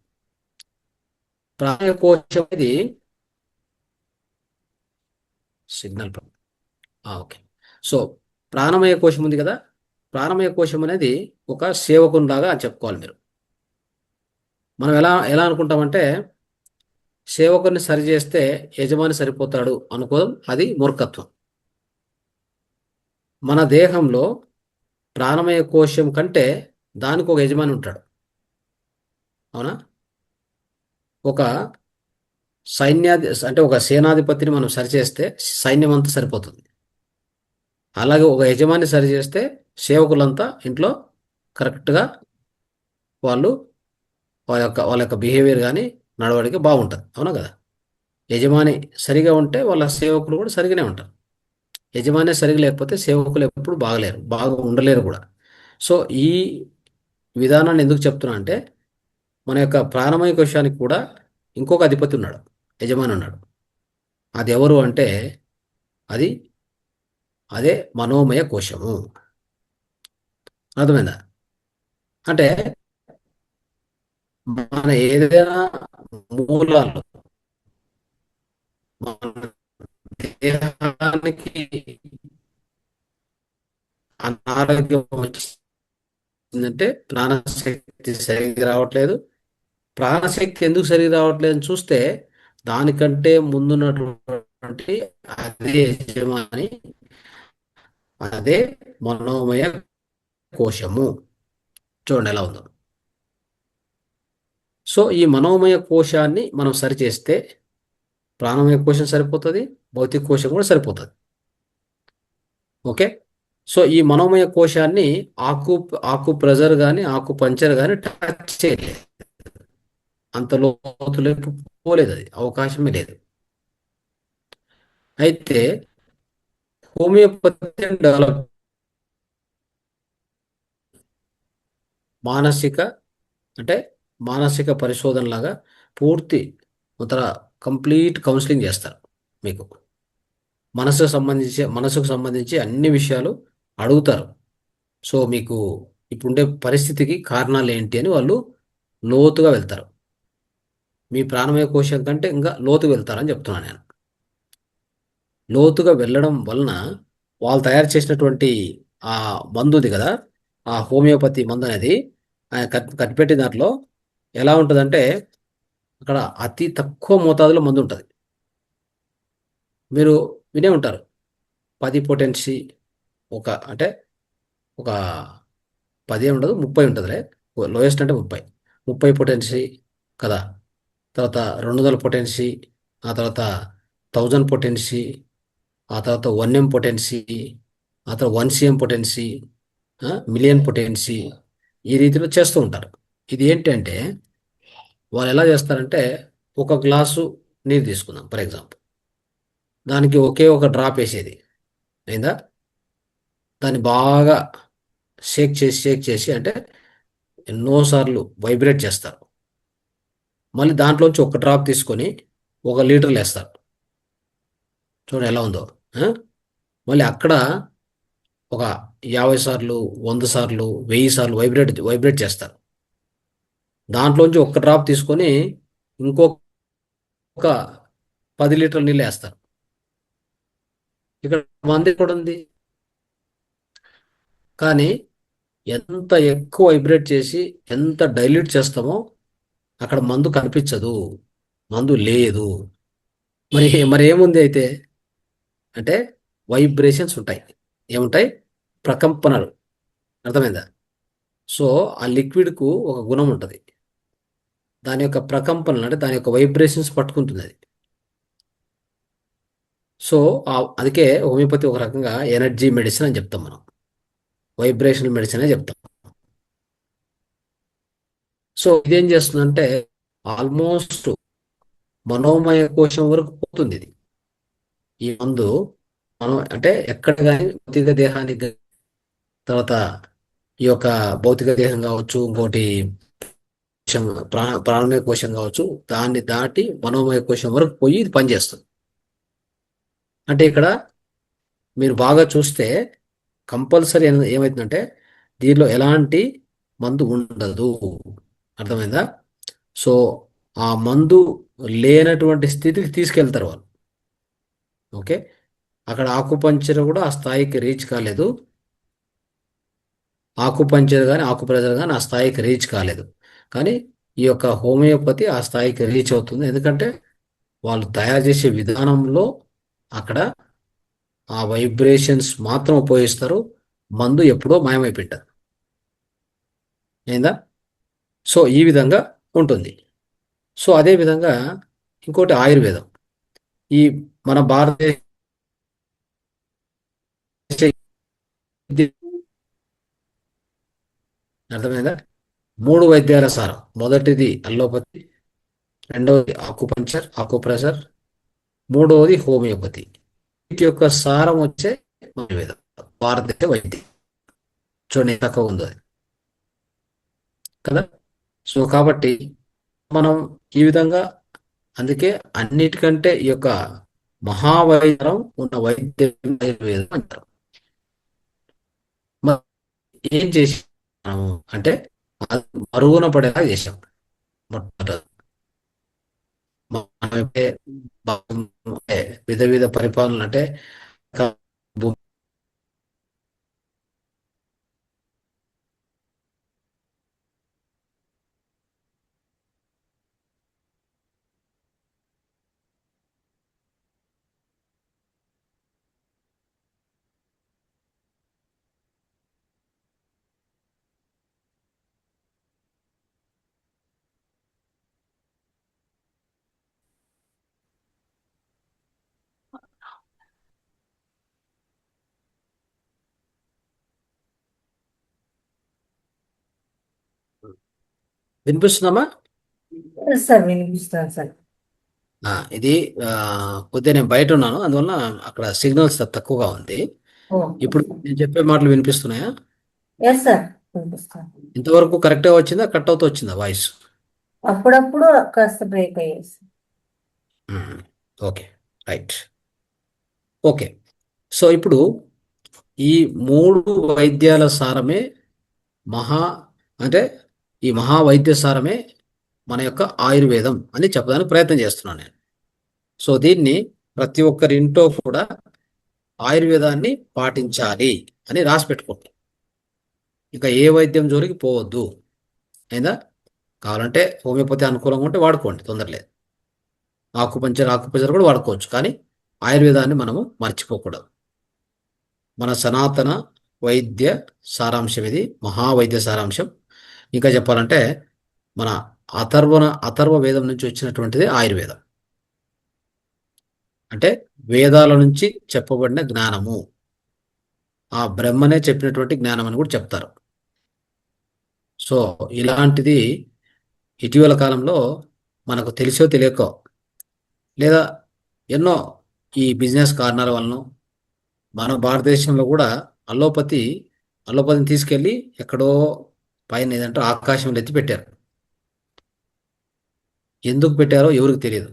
ప్రాణకోశం అనేది సిగ్నల్. ఓకే. సో ప్రాణమయ కోశం ఉంది కదా, ప్రాణమయ కోశం అనేది ఒక సేవకునిలాగా అని చెప్పుకోవాలి మీరు. మనం ఎలా ఎలా అనుకుంటామంటే సేవకుని సరిచేస్తే యజమాని సరిపోతాడు అనుకోవడం అది మూర్ఖత్వం. మన దేహంలో ప్రాణమయ కోశం కంటే దానికి ఒక యజమాని ఉంటాడు. అవునా? ఒక అంటే ఒక సేనాధిపతిని మనం సరిచేస్తే సైన్యం అంతా సరిపోతుంది. అలాగే ఒక యజమాని సరిచేస్తే సేవకులంతా ఇంట్లో కరెక్ట్గా వాళ్ళు వాళ్ళ యొక్క బిహేవియర్ కానీ నడవడిక బాగుంటుంది. అవునా కదా? యజమాని సరిగా ఉంటే వాళ్ళ సేవకులు కూడా సరిగానే ఉంటారు. యజమాని సరిగా లేకపోతే సేవకులు ఎప్పుడు బాగలేరు, బాగా ఉండలేరు కూడా. సో ఈ విధానాన్ని ఎందుకు చెప్తున్నా అంటే, మన యొక్క ప్రాణమయ కోశానికి కూడా ఇంకొక అధిపతి ఉన్నాడు, యజమాని ఉన్నాడు. అది ఎవరు అంటే అది అదే మనోమయ కోశము. అర్థమైందా? అంటే మన ఏదైనా మూలాలు మన దేహానికి అనారోగ్యం వచ్చిందంటే ప్రాణశక్తి సరిగ్గా రావట్లేదు. ప్రాణశక్తి ఎందుకు సరిగ్గా రావట్లేదు అని చూస్తే దానికంటే ముందున్నటువంటి అదే యజమాని, అదే మనోమయ కోశము. చూడండి ఎలా ఉందో. సో ఈ మనోమయ కోశాన్ని మనం సరిచేస్తే ప్రాణమయ కోశం సరిపోతుంది, భౌతిక కోశం కూడా సరిపోతుంది. ఓకే. సో ఈ మనోమయ కోశాన్ని ఆకు ఆకు ప్రెజర్ కానీ ఆకు పంచర్ కానీ టచ్ చేయలేదు. అంత లోతులోకి పోలేదు, అది అవకాశమే లేదు. అయితే హోమియోపతి డెవలప్ మానసిక అంటే మానసిక పరిశోధనలాగా పూర్తి ఉత్తర కంప్లీట్ కౌన్సిలింగ్ చేస్తారు మీకు. మనసుకు సంబంధించి అన్ని విషయాలు అడుగుతారు. సో మీకు ఇప్పుడుండే పరిస్థితికి కారణాలు ఏంటి అని వాళ్ళు లోతుగా వెళ్తారు. మీ ప్రాణమయ కోశం కంటే ఇంకా లోతుగా వెళ్తారని చెప్తున్నాను నేను. లోతుగా వెళ్ళడం వలన వాళ్ళు తయారు చేసినటువంటి ఆ మందు ఉంది కదా, ఆ హోమియోపతి మందు అనేది కనిపెట్టిన దాంట్లో ఎలా ఉంటుందంటే, అక్కడ అతి తక్కువ మోతాదులో మందు ఉంటుంది. మీరు వినే ఉంటారు, 10 పొటెన్సీ ఒక అంటే ఒక 10 ఉండదు, 30 ఉంటుందిలే. లోయెస్ట్ అంటే 30, 30 పొటెన్సీ కదా. తర్వాత 200 పొటెన్సీ, ఆ తర్వాత 1000 పొటెన్సీ, ఆ తర్వాత 1M పొటెన్సీ, ఆ తర్వాత 1CM పొటెన్సీ, మిలియన్ పొటెన్సీ, ఈ రీతిలో చేస్తూ ఉంటారు. ఇది ఏంటంటే వాళ్ళు ఎలా చేస్తారంటే, ఒక గ్లాసు నీరు తీసుకుందాం ఫర్ ఎగ్జాంపుల్, దానికి ఒకే ఒక డ్రాప్ వేసేది అయిందా. దాన్ని బాగా షేక్ చేసి అంటే ఎన్నోసార్లు వైబ్రేట్ చేస్తారు. మళ్ళీ దాంట్లోంచి ఒక డ్రాప్ తీసుకొని 1 లీటర్లు వేస్తారు. చూడండి ఎలా ఉందో. ఆ? మళ్ళీ అక్కడ ఒక 50 సార్లు, 100 సార్లు, 1000 సార్లు వైబ్రేట్ వైబ్రేట్ చేస్తారు. దాంట్లోంచి ఒక డ్రాప్ తీసుకొని ఇంకొక 10 లీటర్ల నీళ్ళు వేస్తారు. ఇక్కడ మంది కూడా ఉంది, కానీ ఎంత ఎక్కువ వైబ్రేట్ చేసి ఎంత డైల్యూట్ చేస్తామో అక్కడ మందు కనిపించదు, మందు లేదు. మరి ఏముంది అయితే అంటే వైబ్రేషన్స్ ఉంటాయి. ఏముంటాయి? ప్రకంపనలు. అర్థమైందా? సో ఆ లిక్విడ్కు ఒక గుణం ఉంటుంది, దాని యొక్క ప్రకంపనలు అంటే దాని యొక్క వైబ్రేషన్స్ పట్టుకుంటుంది అది. సో అందుకే హోమియోపతి ఒక రకంగా ఎనర్జీ మెడిసిన్ అని చెప్తాం మనం, వైబ్రేషనల్ మెడిసిన్ అని చెప్తాం. సో ఇదేం చేస్తుందంటే ఆల్మోస్ట్ మనోమయ కోశం వరకు పోతుంది ఇది, ఈ మందు. మనం అంటే ఎక్కడ కానీ భౌతిక దేహానికి తర్వాత ఈ యొక్క భౌతిక దేహం కావచ్చు, ఇంకోటి కోశం, ప్రాణమయ కోశం కావచ్చు, దాన్ని దాటి మనోమయ కోశం వరకు పోయి ఇది పనిచేస్తుంది. అంటే ఇక్కడ మీరు బాగా చూస్తే కంపల్సరీ ఏమవుతుందంటే దీనిలో ఎలాంటి మందు ఉండదు. అర్థమైందా? సో ఆ మందు లేనటువంటి స్థితికి తీసుకెళ్తారు వాళ్ళు. ఓకే. అక్కడ ఆకుపంచర్ కూడా ఆ స్థాయికి రీచ్ కాలేదు, ఆకుపంచర్ కానీ ఆకుప్రెజర్ కానీ ఆ స్థాయికి రీచ్ కాలేదు. కానీ ఈ యొక్క హోమియోపతి ఆ స్థాయికి రీచ్ అవుతుంది. ఎందుకంటే వాళ్ళు తయారు చేసే విధానంలో అక్కడ ఆ వైబ్రేషన్స్ మాత్రం ఉపయోగిస్తారు. మందు ఎప్పుడో మాయమైపోయింటారు. ఏందా? సో ఈ విధంగా ఉంటుంది. సో అదే విధంగా ఇంకోటి ఆయుర్వేదం. ఈ మన భారతదేశ అర్థమైందా? మూడు వైద్యాల సారం. మొదటిది అల్లోపతి, రెండవది ఆకుపంచర్ ఆకుప్రెషర్, మూడవది హోమియోపతి. వీటి యొక్క సారం వచ్చే ఆయుర్వేదం, భారతదేశ వైద్యం. చూడండి ఎంత తక్కువ ఉందో అది, కదా. సో కాబట్టి మనం ఈ విధంగా, అందుకే అన్నిటికంటే ఈ యొక్క మహావైద్యం ఉన్న వైద్యం ఆయుర్వేదం అంటారు. మరి ఏం చేసాము అంటే అది మరుగున పడేలా చేసాం మొట్టమొదట. మనమైతే విధ విధ పరిపాలన అంటే వినిపిస్తుందమ్మా? సార్ వినిపిస్తాను సార్. ఇది కొద్దిగా నేను బయట ఉన్నాను, అందువల్ల అక్కడ సిగ్నల్స్ తక్కువగా ఉంది. ఓకే ఇప్పుడు సార్. నేను చెప్పే మాటలు వినిపిస్తున్నాయా? ఎస్ సార్ వినిపిస్తాను. ఇంతవరకు కరెక్ట్గా వచ్చిందా, కట్ అవుతూ వచ్చిందా వాయిస్? అప్పుడప్పుడు కాస్త బ్రేక్ అయ్యేది sir. Okay, right. Okay. So ఇప్పుడు ఈ మూడు వైద్యాల సారమే మహా అంటే ఈ మహావైద్య సారమే మన యొక్క ఆయుర్వేదం అని చెప్పడానికి ప్రయత్నం చేస్తున్నాను నేను. సో దీన్ని ప్రతి ఒక్కరి ఇంట్లో కూడా ఆయుర్వేదాన్ని పాటించాలి అని రాసి పెట్టుకోండి. ఇక ఏ వైద్యం జోలికి పోవద్దు. అయిందా? కావాలంటే హోమియోపతి అనుకూలంగా ఉంటే వాడుకోండి, తొందరలేదు. ఆకుపంచర్ కూడా వాడుకోవచ్చు, కానీ ఆయుర్వేదాన్ని మనము మర్చిపోకూడదు. మన సనాతన వైద్య సారాంశం ఇది, మహావైద్య సారాంశం. ఇంకా చెప్పాలంటే మన అథర్వ వేదం నుంచి వచ్చినటువంటిది ఆయుర్వేదం. అంటే వేదాల నుంచి చెప్పబడిన జ్ఞానము, ఆ బ్రహ్మనే చెప్పినటువంటి జ్ఞానం అని కూడా చెప్తారు. సో ఇలాంటిది ఇటీవల కాలంలో మనకు తెలిసో తెలియకో, లేదా ఎన్నో ఈ బిజినెస్ కారణాల వలన మన భారతదేశంలో కూడా అల్లోపతి అల్లోపతిని తీసుకెళ్ళి ఎక్కడో పైన ఏదంటే ఆకాశంలో ఎత్తి పెట్టారు. ఎందుకు పెట్టారో ఎవరికి తెలియదు.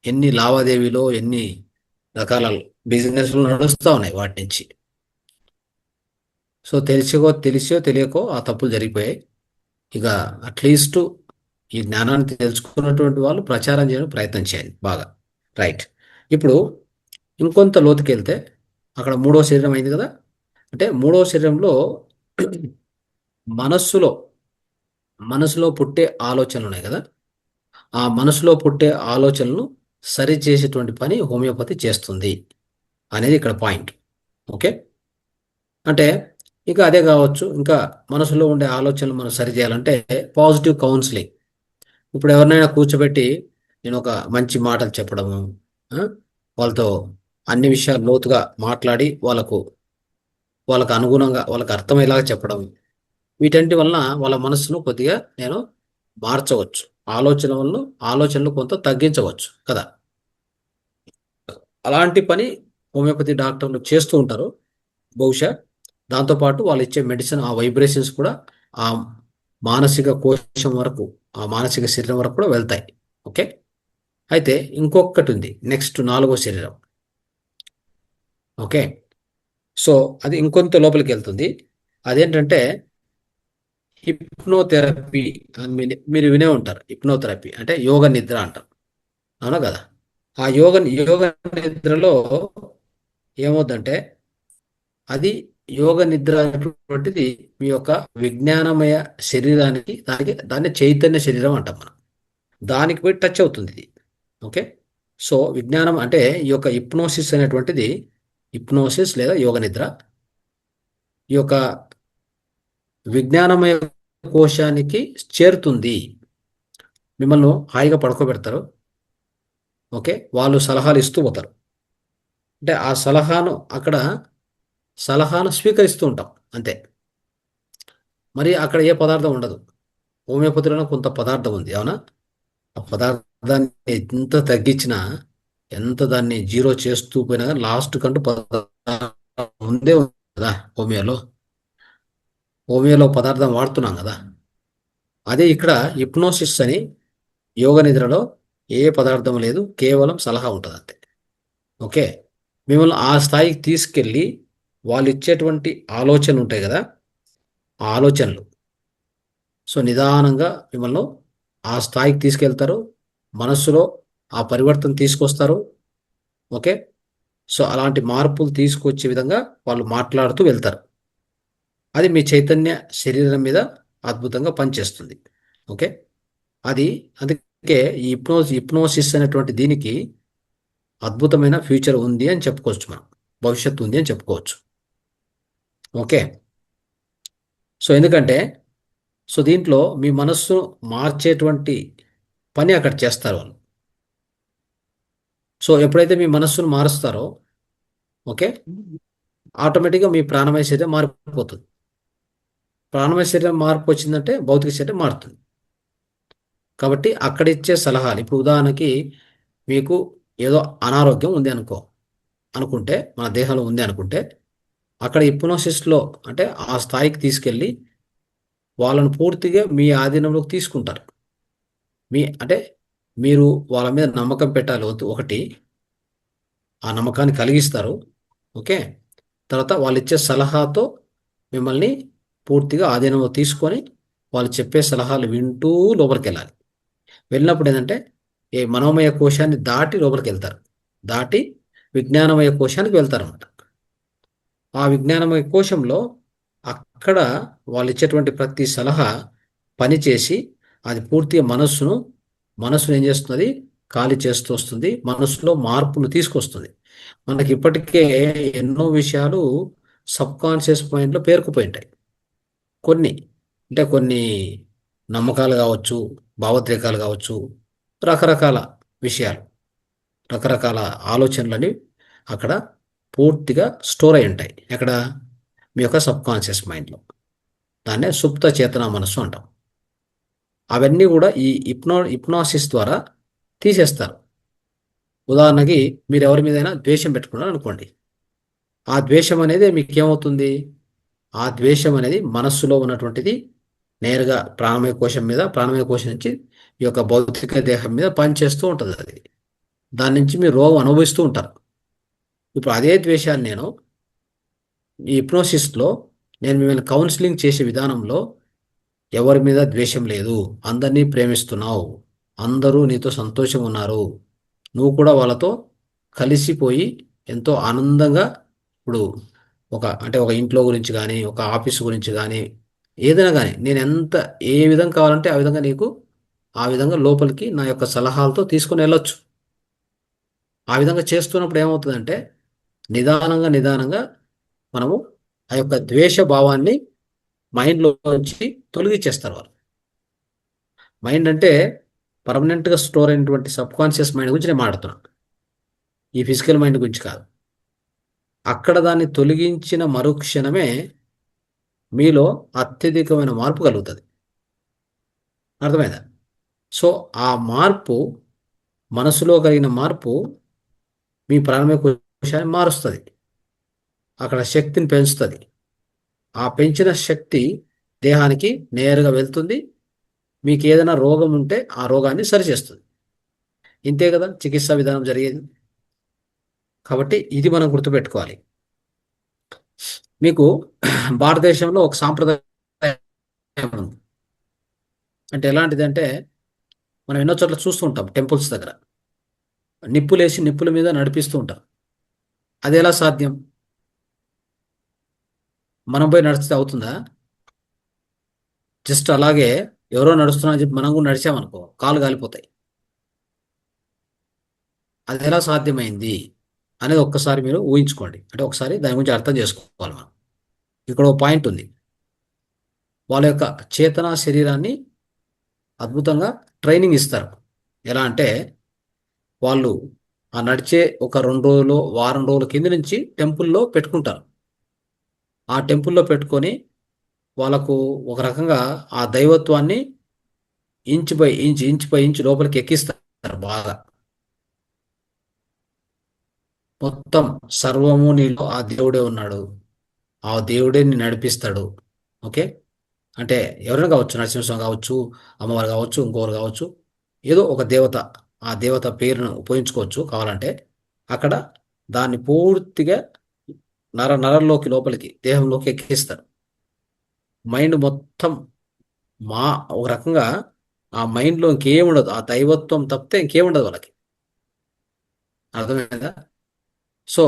ఎన్ని లావాదేవీలో ఎన్ని రకాల బిజినెస్లు నడుస్తూ ఉన్నాయి వాటి నుంచి. సో తెలిసో తెలియకో ఆ తప్పులు జరిగిపోయాయి. ఇక అట్లీస్ట్ ఈ జ్ఞానాన్ని తెలుసుకున్నటువంటి వాళ్ళు ప్రచారం చేయడానికి ప్రయత్నం చేయాలి బాగా. రైట్. ఇప్పుడు ఇంకొంత లోతుకెళ్తే అక్కడ మూడో శరీరం అయింది కదా. అంటే మూడో శరీరంలో మనస్సులో మనసులో పుట్టే ఆలోచనలు ఉన్నాయి కదా. ఆ మనసులో పుట్టే ఆలోచనలను సరి చేసేటువంటి పని హోమియోపతి చేస్తుంది అనేది ఇక్కడ పాయింట్. ఓకే. అంటే ఇంకా అదే కావచ్చు. ఇంకా మనసులో ఉండే ఆలోచనలు మనం సరి చేయాలంటే పాజిటివ్ కౌన్సిలింగ్. ఇప్పుడు ఎవరినైనా కూర్చోబెట్టి నేను ఒక మంచి మాటలు చెప్పడము, ఆ, వాళ్ళతో అన్ని విషయాలు లోతుగా మాట్లాడి వాళ్ళకు అనుగుణంగా వాళ్ళకి అర్థమయ్యేలాగా చెప్పడం, వీటన్నిటి వలన వాళ్ళ మనసును కొద్దిగా నేను మార్చవచ్చు. ఆలోచనలు కొంత తగ్గించవచ్చు కదా. అలాంటి పని హోమియోపతి డాక్టర్లు చేస్తూ ఉంటారు బహుశా. దాంతోపాటు వాళ్ళు ఇచ్చే మెడిసిన్ ఆ వైబ్రేషన్స్ కూడా ఆ మానసిక కోశం వరకు, ఆ మానసిక శరీరం వరకు కూడా వెళ్తాయి. ఓకే. అయితే ఇంకొకటి ఉంది, నెక్స్ట్ నాలుగో శరీరం. ఓకే. సో అది ఇంకొంత లోపలికి వెళ్తుంది. అదేంటంటే హిప్నోథెరపీ అని మీరు వినే ఉంటారు. హిప్నోథెరపీ అంటే యోగ నిద్ర అంటారు, అవునా కదా. ఆ యోగ నిద్రలో ఏమవుద్దంటే, అది యోగ నిద్ర అనేటువంటిది మీ యొక్క విజ్ఞానమయ శరీరానికి, దాన్ని చైతన్య శరీరం అంటాం మనం. దానికి పోయి టచ్ అవుతుంది ఇది. ఓకే. సో విజ్ఞానం అంటే ఈ యొక్క హిప్నోసిస్ అనేటువంటిది, హిప్నోసిస్ లేదా యోగ నిద్ర, ఈ యొక్క విజ్ఞానమయ కోశానికి చేరుతుంది. మిమ్మల్ని హాయిగా పడుకోబెడతారు. ఓకే, వాళ్ళు సలహాలు ఇస్తూ పోతారు. అంటే ఆ సలహాను స్వీకరిస్తూ ఉంటాం అంతే. మరి అక్కడ ఏ పదార్థం ఉండదు. హోమియోపతిలోనే కొంత పదార్థం ఉంది, అవునా? ఆ పదార్థాన్ని ఎంత తగ్గించినా, ఎంత దాన్ని జీరో చేస్తూ పోయినా కానీ లాస్ట్ కంటూ పదార్థం ఉందే ఉంది కదా. హోమియోలో పదార్థం వాడుతున్నాం కదా. అదే ఇక్కడ హిప్నోసిస్ అని, యోగ నిద్రలో ఏ పదార్థం లేదు, కేవలం సలహా ఉంటుంది అంతే. ఓకే, మిమ్మల్ని ఆ స్థాయికి తీసుకెళ్ళి వాళ్ళు ఇచ్చేటువంటి ఆలోచనలు ఉంటాయి కదా, ఆ ఆలోచనలు, సో నిదానంగా మిమ్మల్ని ఆ స్థాయికి తీసుకెళ్తారు. మనస్సులో ఆ పరివర్తన తీసుకొస్తారు. ఓకే, సో అలాంటి మార్పులు తీసుకొచ్చే విధంగా వాళ్ళు మాట్లాడుతూ వెళ్తారు. అది మీ చైతన్య శరీరం మీద అద్భుతంగా పనిచేస్తుంది. ఓకే, అది అందుకే ఈ హిప్నోసిస్ అనేటువంటి దీనికి అద్భుతమైన ఫ్యూచర్ ఉంది అని చెప్పుకోవచ్చు మనం. భవిష్యత్తు ఉంది అని చెప్పుకోవచ్చు. ఓకే, సో ఎందుకంటే సో దీంట్లో మీ మనస్సు మార్చేటువంటి పని అక్కడ చేస్తారు వాళ్ళు. సో ఎప్పుడైతే మీ మనస్సును మారుస్తారో, ఓకే, ఆటోమేటిక్గా మీ ప్రాణమయ శరీరం మారిపోతుంది. ప్రాణమయ శరీరం మార్పు వచ్చిందంటే భౌతిక శరీరం మారుతుంది. కాబట్టి అక్కడ ఇచ్చే సలహాలు, ఇప్పుడు ఉదాహరణకి మీకు ఏదో అనారోగ్యం ఉంది అనుకుంటే, మన దేహంలో ఉంది అనుకుంటే, అక్కడ హిప్నోసిస్లో అంటే ఆ స్థాయికి తీసుకెళ్ళి వాళ్ళను పూర్తిగా మీ ఆధీనంలోకి తీసుకుంటారు. అంటే మీరు వాళ్ళ మీద నమ్మకం పెట్టాలి ఒకటి, ఆ నమ్మకాన్ని కలిగిస్తారు. ఓకే, తర్వాత వాళ్ళు ఇచ్చే సలహాతో మిమ్మల్ని పూర్తిగా ఆధీనంలో తీసుకొని వాళ్ళు చెప్పే సలహాలు వింటూ లోపలికి వెళ్ళాలి. వెళ్ళినప్పుడు ఏంటంటే ఏ మనోమయ కోశాన్ని దాటి లోపలికి వెళ్తారు. దాటి విజ్ఞానమయ కోశానికి వెళ్తారన్నమాట. ఆ విజ్ఞానమయ కోశంలో అక్కడ వాళ్ళు ఇచ్చేటువంటి ప్రతి సలహా పనిచేసి అది పూర్తిగా మనస్సును ఏం చేస్తుంది, ఖాళీ చేస్తూ వస్తుంది. మనస్సులో మార్పులు తీసుకొస్తుంది. మనకి ఇప్పటికే ఎన్నో విషయాలు సబ్ కాన్షియస్ మైండ్లో పేరుకుపోయి ఉంటాయి. కొన్ని అంటే కొన్ని నమ్మకాలు కావచ్చు, భావోద్రేకాలు కావచ్చు, రకరకాల విషయాలు, రకరకాల ఆలోచనలని అక్కడ పూర్తిగా స్టోర్ అయి ఉంటాయి. ఎక్కడ? మీ యొక్క సబ్ కాన్షియస్ మైండ్లో. దాన్నే సుప్త చేతన మనస్సు అంటాం. అవన్నీ కూడా ఈ హిప్నాసిస్ ద్వారా తీసేస్తారు. ఉదాహరణకి మీరు ఎవరి మీదైనా ద్వేషం పెట్టుకున్నారు అనుకోండి. ఆ ద్వేషం అనేది మీకు ఏమవుతుంది? ఆ ద్వేషం అనేది మనస్సులో ఉన్నటువంటిది నేరుగా ప్రాణమయ కోశం నుంచి ఈ యొక్క భౌతిక దేహం మీద పనిచేస్తూ ఉంటుంది. అది దాని నుంచి మీరు రోగం అనుభవిస్తూ ఉంటారు. ఇప్పుడు అదే ద్వేషాన్ని ఈ హిప్నోసిస్లో నేను మిమ్మల్ని కౌన్సిలింగ్ చేసే విధానంలో ఎవరి మీద ద్వేషం లేదు, అందరినీ ప్రేమిస్తున్నావు, అందరూ నీతో సంతోషంగా ఉన్నారు, నువ్వు కూడా వాళ్ళతో కలిసిపోయి ఎంతో ఆనందంగా, ఇప్పుడు ఒక ఇంట్లో గురించి కానీ, ఒక ఆఫీస్ గురించి కానీ, ఏదైనా కానీ నేను ఏ విధంగా కావాలంటే ఆ విధంగా నీకు ఆ విధంగా లోపలికి నా యొక్క సలహాలతో తీసుకొని వెళ్ళొచ్చు. ఆ విధంగా చేస్తున్నప్పుడు ఏమవుతుందంటే నిదానంగా నిదానంగా మనము ఆ యొక్క ద్వేష భావాన్ని మైండ్లో నుంచి తొలగించేస్తారు వాళ్ళు. మైండ్ అంటే పర్మనెంట్గా స్టోర్ అయినటువంటి సబ్ కాన్షియస్ మైండ్ గురించి నేను మాట్లాడుతున్నాను, ఈ ఫిజికల్ మైండ్ గురించి కాదు. అక్కడ దాన్ని తొలగించిన మరుక్షణమే మీలో అత్యధికమైన మార్పు కలుగుతుంది. అర్థమైందా? సో ఆ మార్పు, మనసులో కలిగిన మార్పు మీ ప్రాణమయ కోశాన్ని మారుస్తుంది. అక్కడ శక్తిని పెంచుతుంది. ఆ పెంచిన శక్తి దేహానికి నేరుగా వెళ్తుంది. మీకు ఏదైనా రోగం ఉంటే ఆ రోగాన్ని సరిచేస్తుంది. ఇంతే కదా చికిత్సా విధానం జరిగేది. కాబట్టి ఇది మనం గుర్తుపెట్టుకోవాలి. మీకు భారతదేశంలో ఒక సాంప్రదాయం ఉంది. అంటే ఎలాంటిదంటే మనం ఎన్నో చోట్ల చూస్తూ ఉంటాం, టెంపుల్స్ దగ్గర నిప్పులేసి నిప్పుల మీద నడిపిస్తూ ఉంటాం. అది ఎలా సాధ్యం? మనం పోయి నడిస్తే అవుతుందా? జస్ట్ అలాగే ఎవరో నడుస్తున్నా అని చెప్పి మనం కూడా నడిచామనుకో కాళ్ళు కాలిపోతాయి. అది ఎలా సాధ్యమైంది అనేది ఒక్కసారి మీరు ఊహించుకోండి. అంటే ఒకసారి దాని గురించి అర్థం చేసుకోవాలి మనం. ఇక్కడ ఒక పాయింట్ ఉంది. వాళ్ళ యొక్క చేతన శరీరాన్ని అద్భుతంగా ట్రైనింగ్ ఇస్తారు. ఎలా అంటే వాళ్ళు ఆ నడిచే ఒక 2 రోజులు వారం రోజుల కింద నుంచి టెంపుల్లో పెట్టుకుంటారు. ఆ టెంపుల్లో పెట్టుకొని వాళ్ళకు ఒక రకంగా ఆ దైవత్వాన్ని inch by inch inch by inch లోపలికి ఎక్కిస్తారు బాగా. మొత్తం సర్వము నీలో ఆ దేవుడే ఉన్నాడు, ఆ దేవుడే నిన్ను నడిపిస్తాడు. ఓకే. అంటే ఎవరైనా కావచ్చు, నరసింహస్వామి కావచ్చు, అమ్మవారు కావచ్చు, ఇంకోరు కావచ్చు, ఏదో ఒక దేవత, ఆ దేవత పేరును ఉపయోగించుకోవచ్చు కావాలంటే. అక్కడ దాన్ని పూర్తిగా నరంలోకి లోపలికి దేహంలోకి ఎక్కిస్తారు. మైండ్ మొత్తం మా ఒక రకంగా ఆ మైండ్లో ఇంకేముండదు, ఆ దైవత్వం తప్పితే ఇంకేముండదు వాళ్ళకి. అర్థమైందా? సో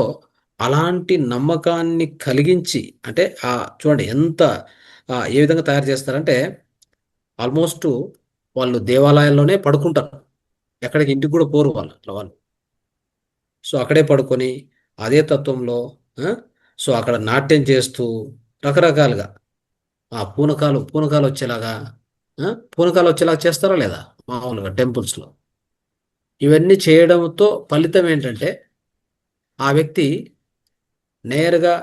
అలాంటి నమ్మకాన్ని కలిగించి, అంటే ఆ చూడండి ఎంత ఏ విధంగా తయారు చేస్తారంటే ఆల్మోస్ట్ వాళ్ళు దేవాలయాల్లోనే పడుకుంటారు. ఎక్కడికి ఇంటికి కూడా పోరు వాళ్ళు, అట్లా వాళ్ళు. సో అక్కడే పడుకొని అదే తత్వంలో ఆ, సో అక్కడ నాట్యం చేస్తూ రకరకాలుగా ఆ పూనకాలు పూనకాలు వచ్చేలాగా పూనకాలు వచ్చేలాగా చేస్తారా లేదా మామూలుగా టెంపుల్స్లో. ఇవన్నీ చేయడంతో ఫలితం ఏంటంటే ఆ వ్యక్తి నేరుగా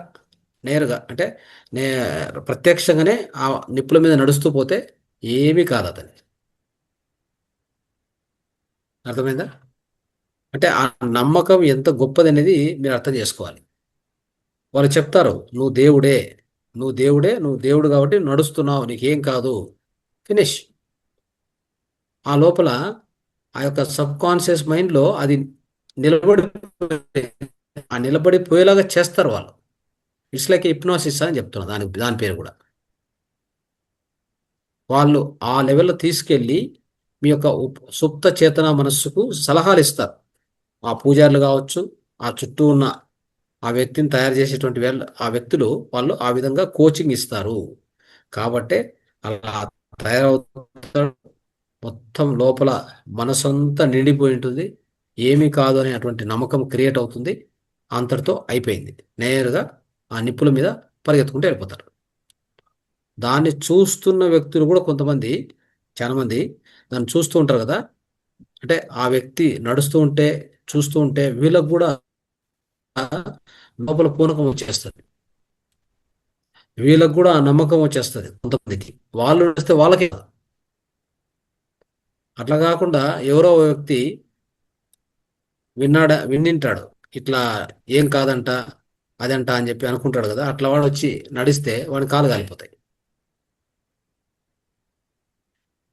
నేరుగా అంటే నే ప్రత్యక్షంగానే ఆ నిప్పుల మీద నడుస్తూ పోతే ఏమీ కాదు అతని. అర్థమైందా? అంటే ఆ నమ్మకం ఎంత గొప్పది అనేది మీరు అర్థం చేసుకోవాలి. వాళ్ళు చెప్తారు నువ్వు దేవుడే, నువ్వు దేవుడే, నువ్వు దేవుడు కాబట్టి నడుస్తున్నావు, నీకేం కాదు. ఫినిష్. ఆ లోపల ఆ యొక్క సబ్ కాన్షియస్ మైండ్లో అది నిలబడి ఆ నిలబడిపోయేలాగా చేస్తారు వాళ్ళు. ఇట్స్ లైక్ హిప్నోసిస్ అని చెప్తున్నారు దాని పేరు కూడా. వాళ్ళు ఆ లెవెల్లో తీసుకెళ్ళి మీ యొక్క సుప్త చేతన మనస్సుకు సలహాలు ఇస్తారు. ఆ పూజారులు కావచ్చు, ఆ చుట్టూ ఉన్న ఆ వ్యక్తిని తయారు చేసేటువంటి ఆ వ్యక్తులు వాళ్ళు ఆ విధంగా కోచింగ్ ఇస్తారు. కాబట్టే అలా తయారవుతాడు. మొత్తం లోపల మనసంతా నిండిపోయి ఉంటుంది. ఏమీ కాదు అనేటువంటి నమ్మకం క్రియేట్ అవుతుంది. అంతటితో అయిపోయింది. నేరుగా ఆ నిప్పుల మీద పరిగెత్తుకుంటూ వెళ్ళిపోతారు. దాన్ని చూస్తున్న వ్యక్తులు కూడా కొంతమంది, చాలా మంది దాన్ని చూస్తూ ఉంటారు కదా. అంటే ఆ వ్యక్తి నడుస్తూ ఉంటే చూస్తూ ఉంటే వీళ్ళకు కూడా లోపల పూనకం వచ్చేస్తుంది. వీళ్ళకు కూడా ఆ నమ్మకం వచ్చేస్తుంది కొంతమందికి. వాళ్ళు నడిస్తే వాళ్ళకి కాదు. అట్లా కాకుండా ఎవరో ఓ వ్యక్తి విన్నింటాడు ఇట్లా ఏం కాదంట అదంట అని చెప్పి అనుకుంటాడు కదా. అట్లా వాడు వచ్చి నడిస్తే వాడి కాలు కాలిపోతాయి.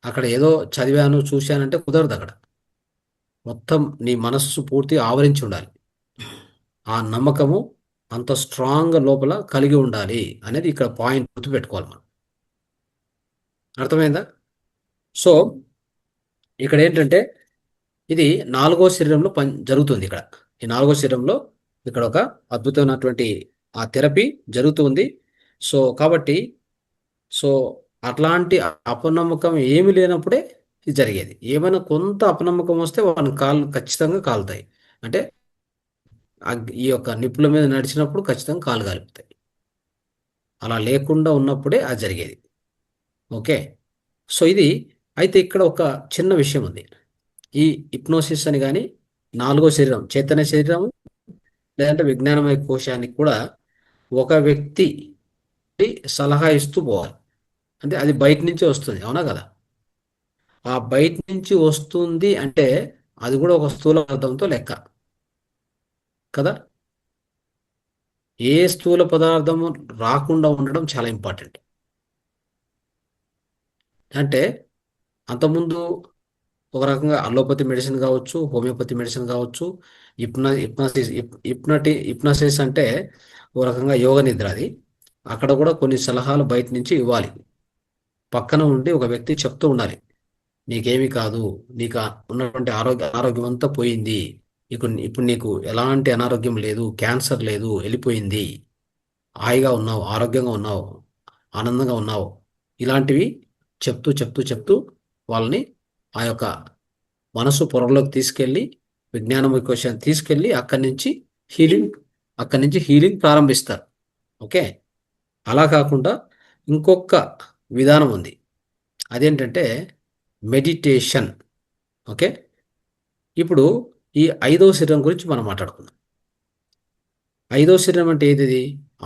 అక్కడ ఏదో చదివాను చూశానంటే కుదరదు అక్కడ. మొత్తం నీ మనస్సు పూర్తిగా ఆవరించి ఉండాలి. ఆ నమ్మకము అంత స్ట్రాంగ్ లోపల కలిగి ఉండాలి అనేది ఇక్కడ పాయింట్ గుర్తుపెట్టుకోవాలి మనం. అర్థమైందా? సో ఇక్కడ ఏంటంటే ఇది నాలుగో శరీరంలో జరుగుతుంది ఇక్కడ. ఈ నాలుగో శరీరంలో ఇక్కడ ఒక అద్భుతమైనటువంటి ఆ థెరపీ జరుగుతుంది. సో కాబట్టి సో అట్లాంటి అపనమ్మకం ఏమి లేనప్పుడే ఇది జరిగేది. ఏమైనా కొంత అపనమ్మకం వస్తే వాని కాళ్ళు ఖచ్చితంగా కాలుతాయి. అంటే ఈ యొక్క నిప్పుల మీద నడిచినప్పుడు ఖచ్చితంగా కాలు కాలిపోతాయి. అలా లేకుండా ఉన్నప్పుడే అది జరిగేది. ఓకే. సో ఇది అయితే ఇక్కడ ఒక చిన్న విషయం ఉంది. ఈ హిప్నోసిస్ అని కానీ నాలుగో శరీరం చైతన్య శరీరం లేదంటే విజ్ఞానమయ కోశానికి కూడా ఒక వ్యక్తి సలహా ఇస్తూ పోవాలి. అంటే అది బయట నుంచి వస్తుంది, అవునా కదా? ఆ బయట నుంచి వస్తుంది అంటే అది కూడా ఒక స్థూల పదార్థంతో లెక్క కదా. ఏ స్థూల పదార్థము రాకుండా ఉండడం చాలా ఇంపార్టెంట్. అంటే అంతకుముందు ఒక రకంగా అలోపతి మెడిసిన్ కావచ్చు, హోమియోపతి మెడిసిన్ కావచ్చు, హిప్నసిస్ హిప్నసిస్ అంటే ఒక రకంగా యోగ నిద్ర అది. అక్కడ కూడా కొన్ని సలహాలు బయట నుంచి ఇవ్వాలి. పక్కన ఉండి ఒక వ్యక్తి చెప్తూ ఉండాలి నీకేమీ కాదు, నీకు ఉన్నటువంటి అనారోగ్యం అంతా పోయింది, ఇప్పుడు నీకు ఎలాంటి అనారోగ్యం లేదు, క్యాన్సర్ లేదు, వెళ్ళిపోయింది, హాయిగా ఉన్నావు, ఆరోగ్యంగా ఉన్నావు, ఆనందంగా ఉన్నావు. ఇలాంటివి చెప్తూ చెప్తూ చెప్తూ వాళ్ళని ఆ యొక్క మనసు పొరలోకి తీసుకెళ్ళి విజ్ఞానమయ కోశాన్ని తీసుకెళ్ళి హీలింగ్ అక్కడి నుంచి హీలింగ్ ప్రారంభిస్తారు. ఓకే. అలా కాకుండా ఇంకొక విధానం ఉంది. అదేంటంటే మెడిటేషన్. ఓకే. ఇప్పుడు ఈ ఐదవ శరీరం గురించి మనం మాట్లాడుకుందాం. ఐదవ శరీరం అంటే ఏది?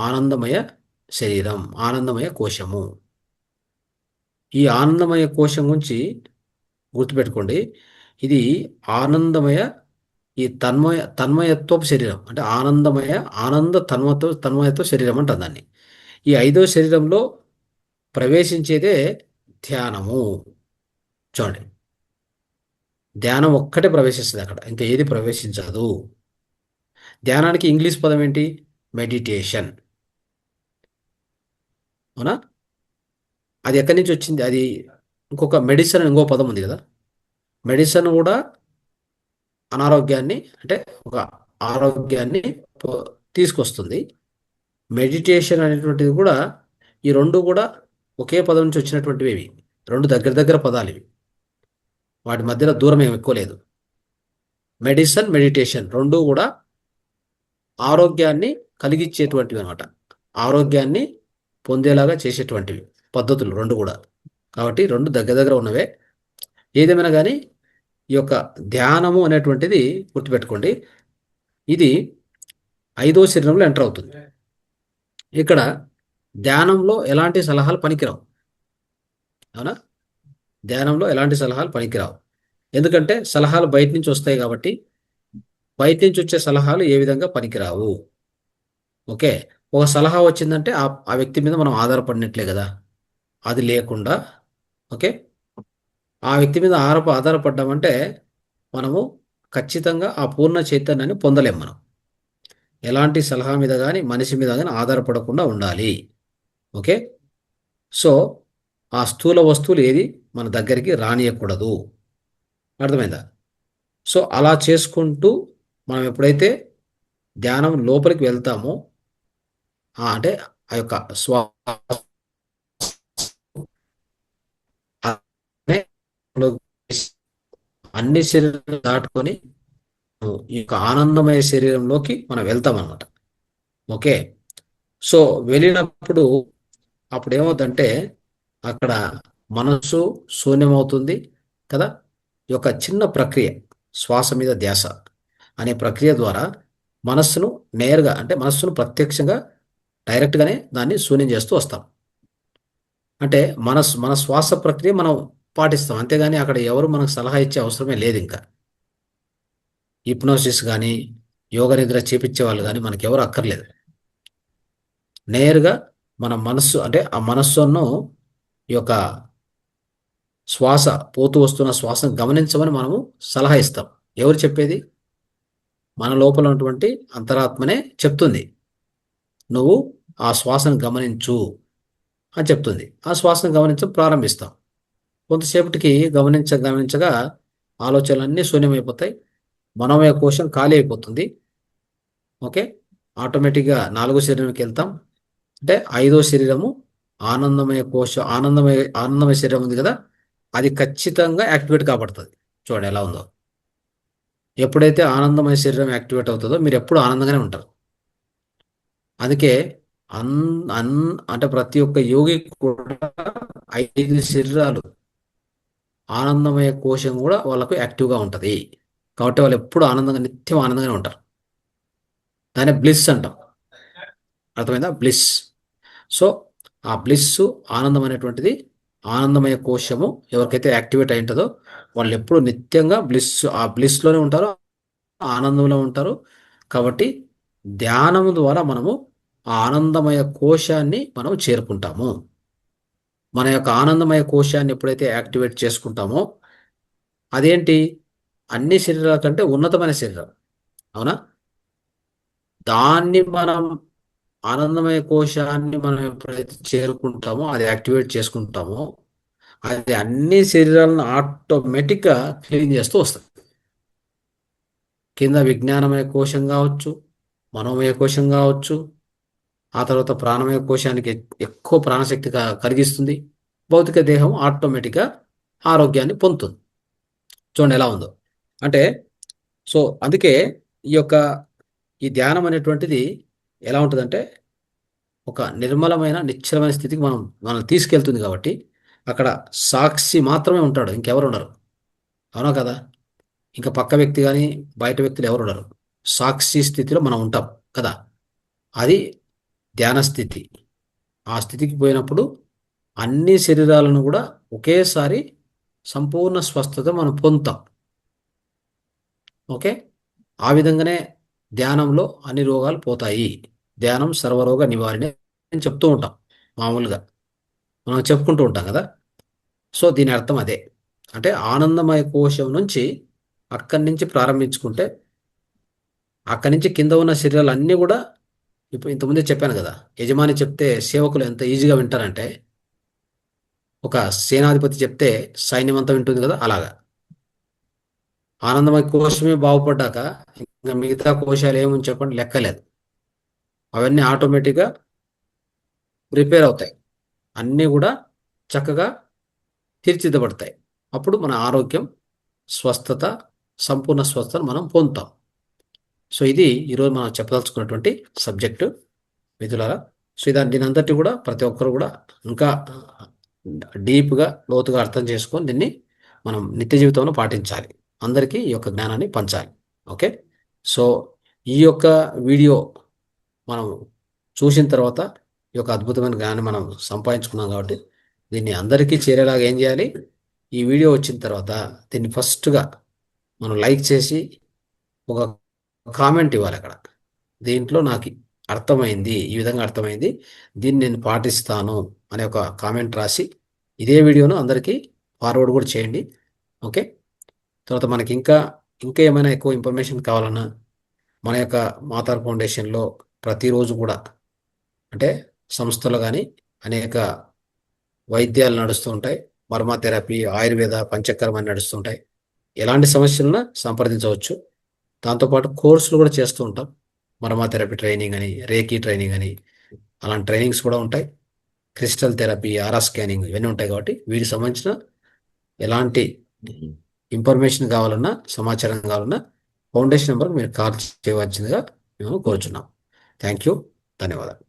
ఆనందమయ శరీరం, ఆనందమయ కోశము. ఈ ఆనందమయ కోశం గురించి గుర్తుపెట్టుకోండి. ఇది ఆనందమయ, ఈ తన్మయత్వపు శరీరం, అంటే తన్మయత్వ శరీరం అంటారు దాన్ని. ఈ ఐదవ శరీరంలో ప్రవేశించేదే ధ్యానము. చూడండి, ధ్యానం ఒక్కటే ప్రవేశిస్తుంది అక్కడ, ఇంకా ఏది ప్రవేశించదు. ధ్యానానికి ఇంగ్లీష్ పదం ఏంటి? మెడిటేషన్. అవునా? అది ఎక్కడి నుంచి వచ్చింది? అది ఇంకొక మెడిసిన్ ఇంకో పదం ఉంది కదా. మెడిసిన్ కూడా అనారోగ్యాన్ని, అంటే ఒక ఆరోగ్యాన్ని తీసుకొస్తుంది. మెడిటేషన్ అనేటువంటిది కూడా, ఈ రెండు కూడా ఒకే పదం నుంచి వచ్చినటువంటివి. ఇవి రెండు దగ్గర దగ్గర పదాలు ఇవి, వాటి మధ్యలో దూరం ఏమి ఎక్కువ లేదు. మెడిసిన్, మెడిటేషన్ రెండు కూడా ఆరోగ్యాన్ని కలిగించేటువంటివి అనమాట. ఆరోగ్యాన్ని పొందేలాగా చేసేటువంటివి పద్ధతులు రెండు కూడా. కాబట్టి రెండు దగ్గర దగ్గర ఉన్నవే. ఏదేమైనా కానీ ఈ యొక్క ధ్యానము అనేటువంటిది గుర్తుపెట్టుకోండి, ఇది ఐదో శరీరంలో ఎంటర్ అవుతుంది. ఇక్కడ ధ్యానంలో ఎలాంటి సలహాలు పనికిరావు. అవునా? ధ్యానంలో ఎలాంటి సలహాలు పనికిరావు. ఎందుకంటే సలహాలు బయట నుంచి వస్తాయి కాబట్టి, బయట నుంచి వచ్చే సలహాలు ఏ విధంగా పనికిరావు. ఓకే. ఒక సలహా వచ్చిందంటే ఆ వ్యక్తి మీద మనం ఆధారపడినట్లే కదా. అది లేకుండా, ఓకే, ఆ వ్యక్తి మీద ఆధారపడ్డామంటే మనము ఖచ్చితంగా ఆ పూర్ణ చైతన్యాన్ని పొందలేం. మనం ఎలాంటి సలహా మీద కానీ మనిషి మీద కానీ ఆధారపడకుండా ఉండాలి. ఓకే. సో ఆ స్థూల వస్తువులు ఏది మన దగ్గరికి రానియకూడదు. అర్థమైందా? సో అలా చేసుకుంటూ మనం ఎప్పుడైతే ధ్యానం లోపలికి వెళ్తామో, అంటే ఆ యొక్క అన్ని శరీరాలు దాటుకొని ఈ యొక్క ఆనందమయ శరీరంలోకి మనం వెళ్తాం అన్నమాట. ఓకే. సో వెళ్ళినప్పుడు అప్పుడు ఏమవుతుందంటే అక్కడ మనస్సు శూన్యమవుతుంది కదా. ఈ యొక్క చిన్న ప్రక్రియ, శ్వాస మీద ధ్యాస అనే ప్రక్రియ ద్వారా మనస్సును నేరుగా, అంటే మనస్సును ప్రత్యక్షంగా డైరెక్ట్గానే దాన్ని శూన్యం చేస్తూ వస్తాం. అంటే మన శ్వాస ప్రక్రియ మనం పాటిస్తాం, అంతేగాని అక్కడ ఎవరు మనకు సలహా ఇచ్చే అవసరమే లేదు. ఇంకా హిప్నోసిస్ కానీ యోగ నిద్ర చేపించే వాళ్ళు కానీ మనకి ఎవరు అక్కర్లేదు. నేరుగా మన మనస్సు, అంటే ఆ మనస్సును ఈ యొక్క శ్వాస, పోతూ వస్తున్న శ్వాసను గమనించమని మనము సలహా ఇస్తాం. ఎవరు చెప్పేది? మన లోపల ఉన్నటువంటి అంతరాత్మనే చెప్తుంది. నువ్వు ఆ శ్వాసను గమనించు అని చెప్తుంది. ఆ శ్వాసను ప్రారంభిస్తాం. కొంతసేపటికి గమనించగా ఆలోచనలన్నీ శూన్యమైపోతాయి. మనోమయ కోశం ఖాళీ అయిపోతుంది. ఓకే. ఆటోమేటిక్గా నాలుగో శరీరంకి వెళ్తాం. అంటే ఐదో శరీరము ఆనందమయ శరీరం ఉంది కదా, అది ఖచ్చితంగా యాక్టివేట్ కాబడుతుంది. చూడండి ఎలా ఉందో. ఎప్పుడైతే ఆనందమయ శరీరం యాక్టివేట్ అవుతుందో మీరు ఎప్పుడు ఆనందంగానే ఉంటారు. అందుకే అన్ అన్ అంటే ప్రతి ఒక్క యోగి కూడా 5 శరీరాలు, ఆనందమయ కోశం కూడా వాళ్ళకు యాక్టివ్గా ఉంటుంది. కాబట్టి వాళ్ళు ఎప్పుడు నిత్యం ఆనందంగానే ఉంటారు. దాన్ని బ్లిస్ అంటాం. అర్థమైందా? బ్లిస్. సో ఆ బ్లిస్, ఆనందం అనేటువంటిది, ఆనందమయ కోశము ఎవరికైతే యాక్టివేట్ అయి ఉంటుందో వాళ్ళు ఎప్పుడు నిత్యంగా ఆ బ్లిస్లోనే ఉంటారు, ఆనందంలో ఉంటారు. కాబట్టి ధ్యానం ద్వారా మనము ఆ ఆనందమయ కోశాన్ని మనం చేరుకుంటాము. మన యొక్క ఆనందమయ కోశాన్ని ఎప్పుడైతే యాక్టివేట్ చేసుకుంటామో, అదేంటి, అన్ని శరీరాల కంటే ఉన్నతమైన శరీరం. అవునా? దాన్ని మనం, ఆనందమయ కోశాన్ని మనం ఎప్పుడైతే చేరుకుంటామో, అది యాక్టివేట్ చేసుకుంటామో, అది అన్ని శరీరాలను ఆటోమేటిక్గా క్లీన్ చేస్తూ వస్తుంది. కింద విజ్ఞానమయ కోశం కావచ్చు, మనోమయ కోశం కావచ్చు, ఆ తర్వాత ప్రాణమయ కోశానికి ఎక్కువ ప్రాణశక్తి కలిగిస్తుంది. భౌతిక దేహం ఆటోమేటిక్గా ఆరోగ్యాన్ని పొందుతుంది. చూడండి ఎలా ఉందో. అంటే సో అందుకే ఈ యొక్క ఈ ధ్యానం అనేటువంటిది ఎలా ఉంటుందంటే ఒక నిర్మలమైన నిశ్చలమైన స్థితికి మనం తీసుకెళ్తుంది కాబట్టి అక్కడ సాక్షి మాత్రమే ఉంటాడు, ఇంకెవరు ఉండరు. అవునా కదా? ఇంకా పక్క వ్యక్తి కానీ బయట వ్యక్తులు ఎవరు ఉండరు. సాక్షి స్థితిలో మనం ఉంటాం కదా. అది ధ్యాన స్థితి. ఆ స్థితికి పోయినప్పుడు అన్ని శరీరాలను కూడా ఒకేసారి సంపూర్ణ స్వస్థత మనం పొందుతాం. ఓకే. ఆ విధంగానే ధ్యానంలో అన్ని రోగాలు పోతాయి. ధ్యానం సర్వరోగ నివారణ అని చెప్తూ ఉంటాం మామూలుగా, మనం చెప్పుకుంటూ ఉంటాం కదా. సో దీని అర్థం అదే. అంటే ఆనందమయ కోశం నుంచి అక్కడి నుంచి ప్రారంభించుకుంటే అక్కడి నుంచి కింద ఉన్న శరీరాలు అన్నీ కూడా ఇప్పుడు ఇంతకుముందే చెప్పాను కదా, యజమాని చెప్తే సేవకులు ఎంత ఈజీగా వింటారంటే ఒక సేనాధిపతి చెప్తే సైన్యం అంతా వింటుంది కదా, అలాగా ఆనందమయ కోశమే బాగుపడ్డాక ఇంకా మిగతా కోశాలు ఏమని చెప్పండి లెక్కలేదు. అవన్నీ ఆటోమేటిక్గా ప్రిపేర్ అవుతాయి, అన్నీ కూడా చక్కగా తీర్చిదిద్దబడతాయి. అప్పుడు మన ఆరోగ్యం, స్వస్థత, సంపూర్ణ స్వస్థతను మనం పొందుతాం. సో ఇది ఈరోజు మనం చెప్పదలుచుకున్నటువంటి సబ్జెక్టు మిథులారా. సో దీని అంతటి కూడా ప్రతి ఒక్కరు కూడా ఇంకా డీప్గా లోతుగా అర్థం చేసుకొని దీన్ని మనం నిత్య జీవితంలో పాటించాలి. అందరికీ ఈ యొక్క జ్ఞానాన్ని పంచాలి. ఓకే. సో ఈ యొక్క వీడియో మనం చూసిన తర్వాత ఈ యొక్క అద్భుతమైన జ్ఞానాన్ని మనం సంపాదించుకున్నాం కాబట్టి దీన్ని అందరికీ చేరేలాగా ఏం చేయాలి? ఈ వీడియో వచ్చిన తర్వాత దీన్ని ఫస్ట్గా మనం లైక్ చేసి ఒక కామెంట్ ఇవ్వాలి అక్కడ. దీంట్లో నాకు అర్థమైంది, ఈ విధంగా అర్థమైంది, దీన్ని నేను పాటిస్తాను అనే ఒక కామెంట్ రాసి ఇదే వీడియోను అందరికీ ఫార్వర్డ్ కూడా చేయండి. ఓకే. తర్వాత మనకి ఇంకా ఇంకా ఏమైనా ఎక్కువ ఇన్ఫర్మేషన్ కావాలన్నా మన యొక్క మాతార్ ఫౌండేషన్లో ప్రతిరోజు కూడా అంటే సంస్థలు కానీ అనేక వైద్యాలు నడుస్తూ ఉంటాయి. వర్మ థెరపీ, ఆయుర్వేద, పంచకర్మ అని నడుస్తుంటాయి. ఎలాంటి సమస్యలను సంప్రదించవచ్చు. దాంతోపాటు కోర్సులు కూడా చేస్తూ ఉంటాం. వర్మ థెరపీ ట్రైనింగ్ అని, రేకీ ట్రైనింగ్ అని, అలాంటి ట్రైనింగ్స్ కూడా ఉంటాయి. క్రిస్టల్ థెరపీ, ఆరా స్కానింగ్ ఇవన్నీ ఉంటాయి. కాబట్టి వీటికి సంబంధించిన ఎలాంటి ఇన్ఫర్మేషన్ కావాలన్నా, సమాచారం కావాలన్నా ఫౌండేషన్ నెంబర్కి మీరు కాల్ చేయవలసిందిగా మేము కోరుచున్నాం. Thank you. ధన్యవాదాలు.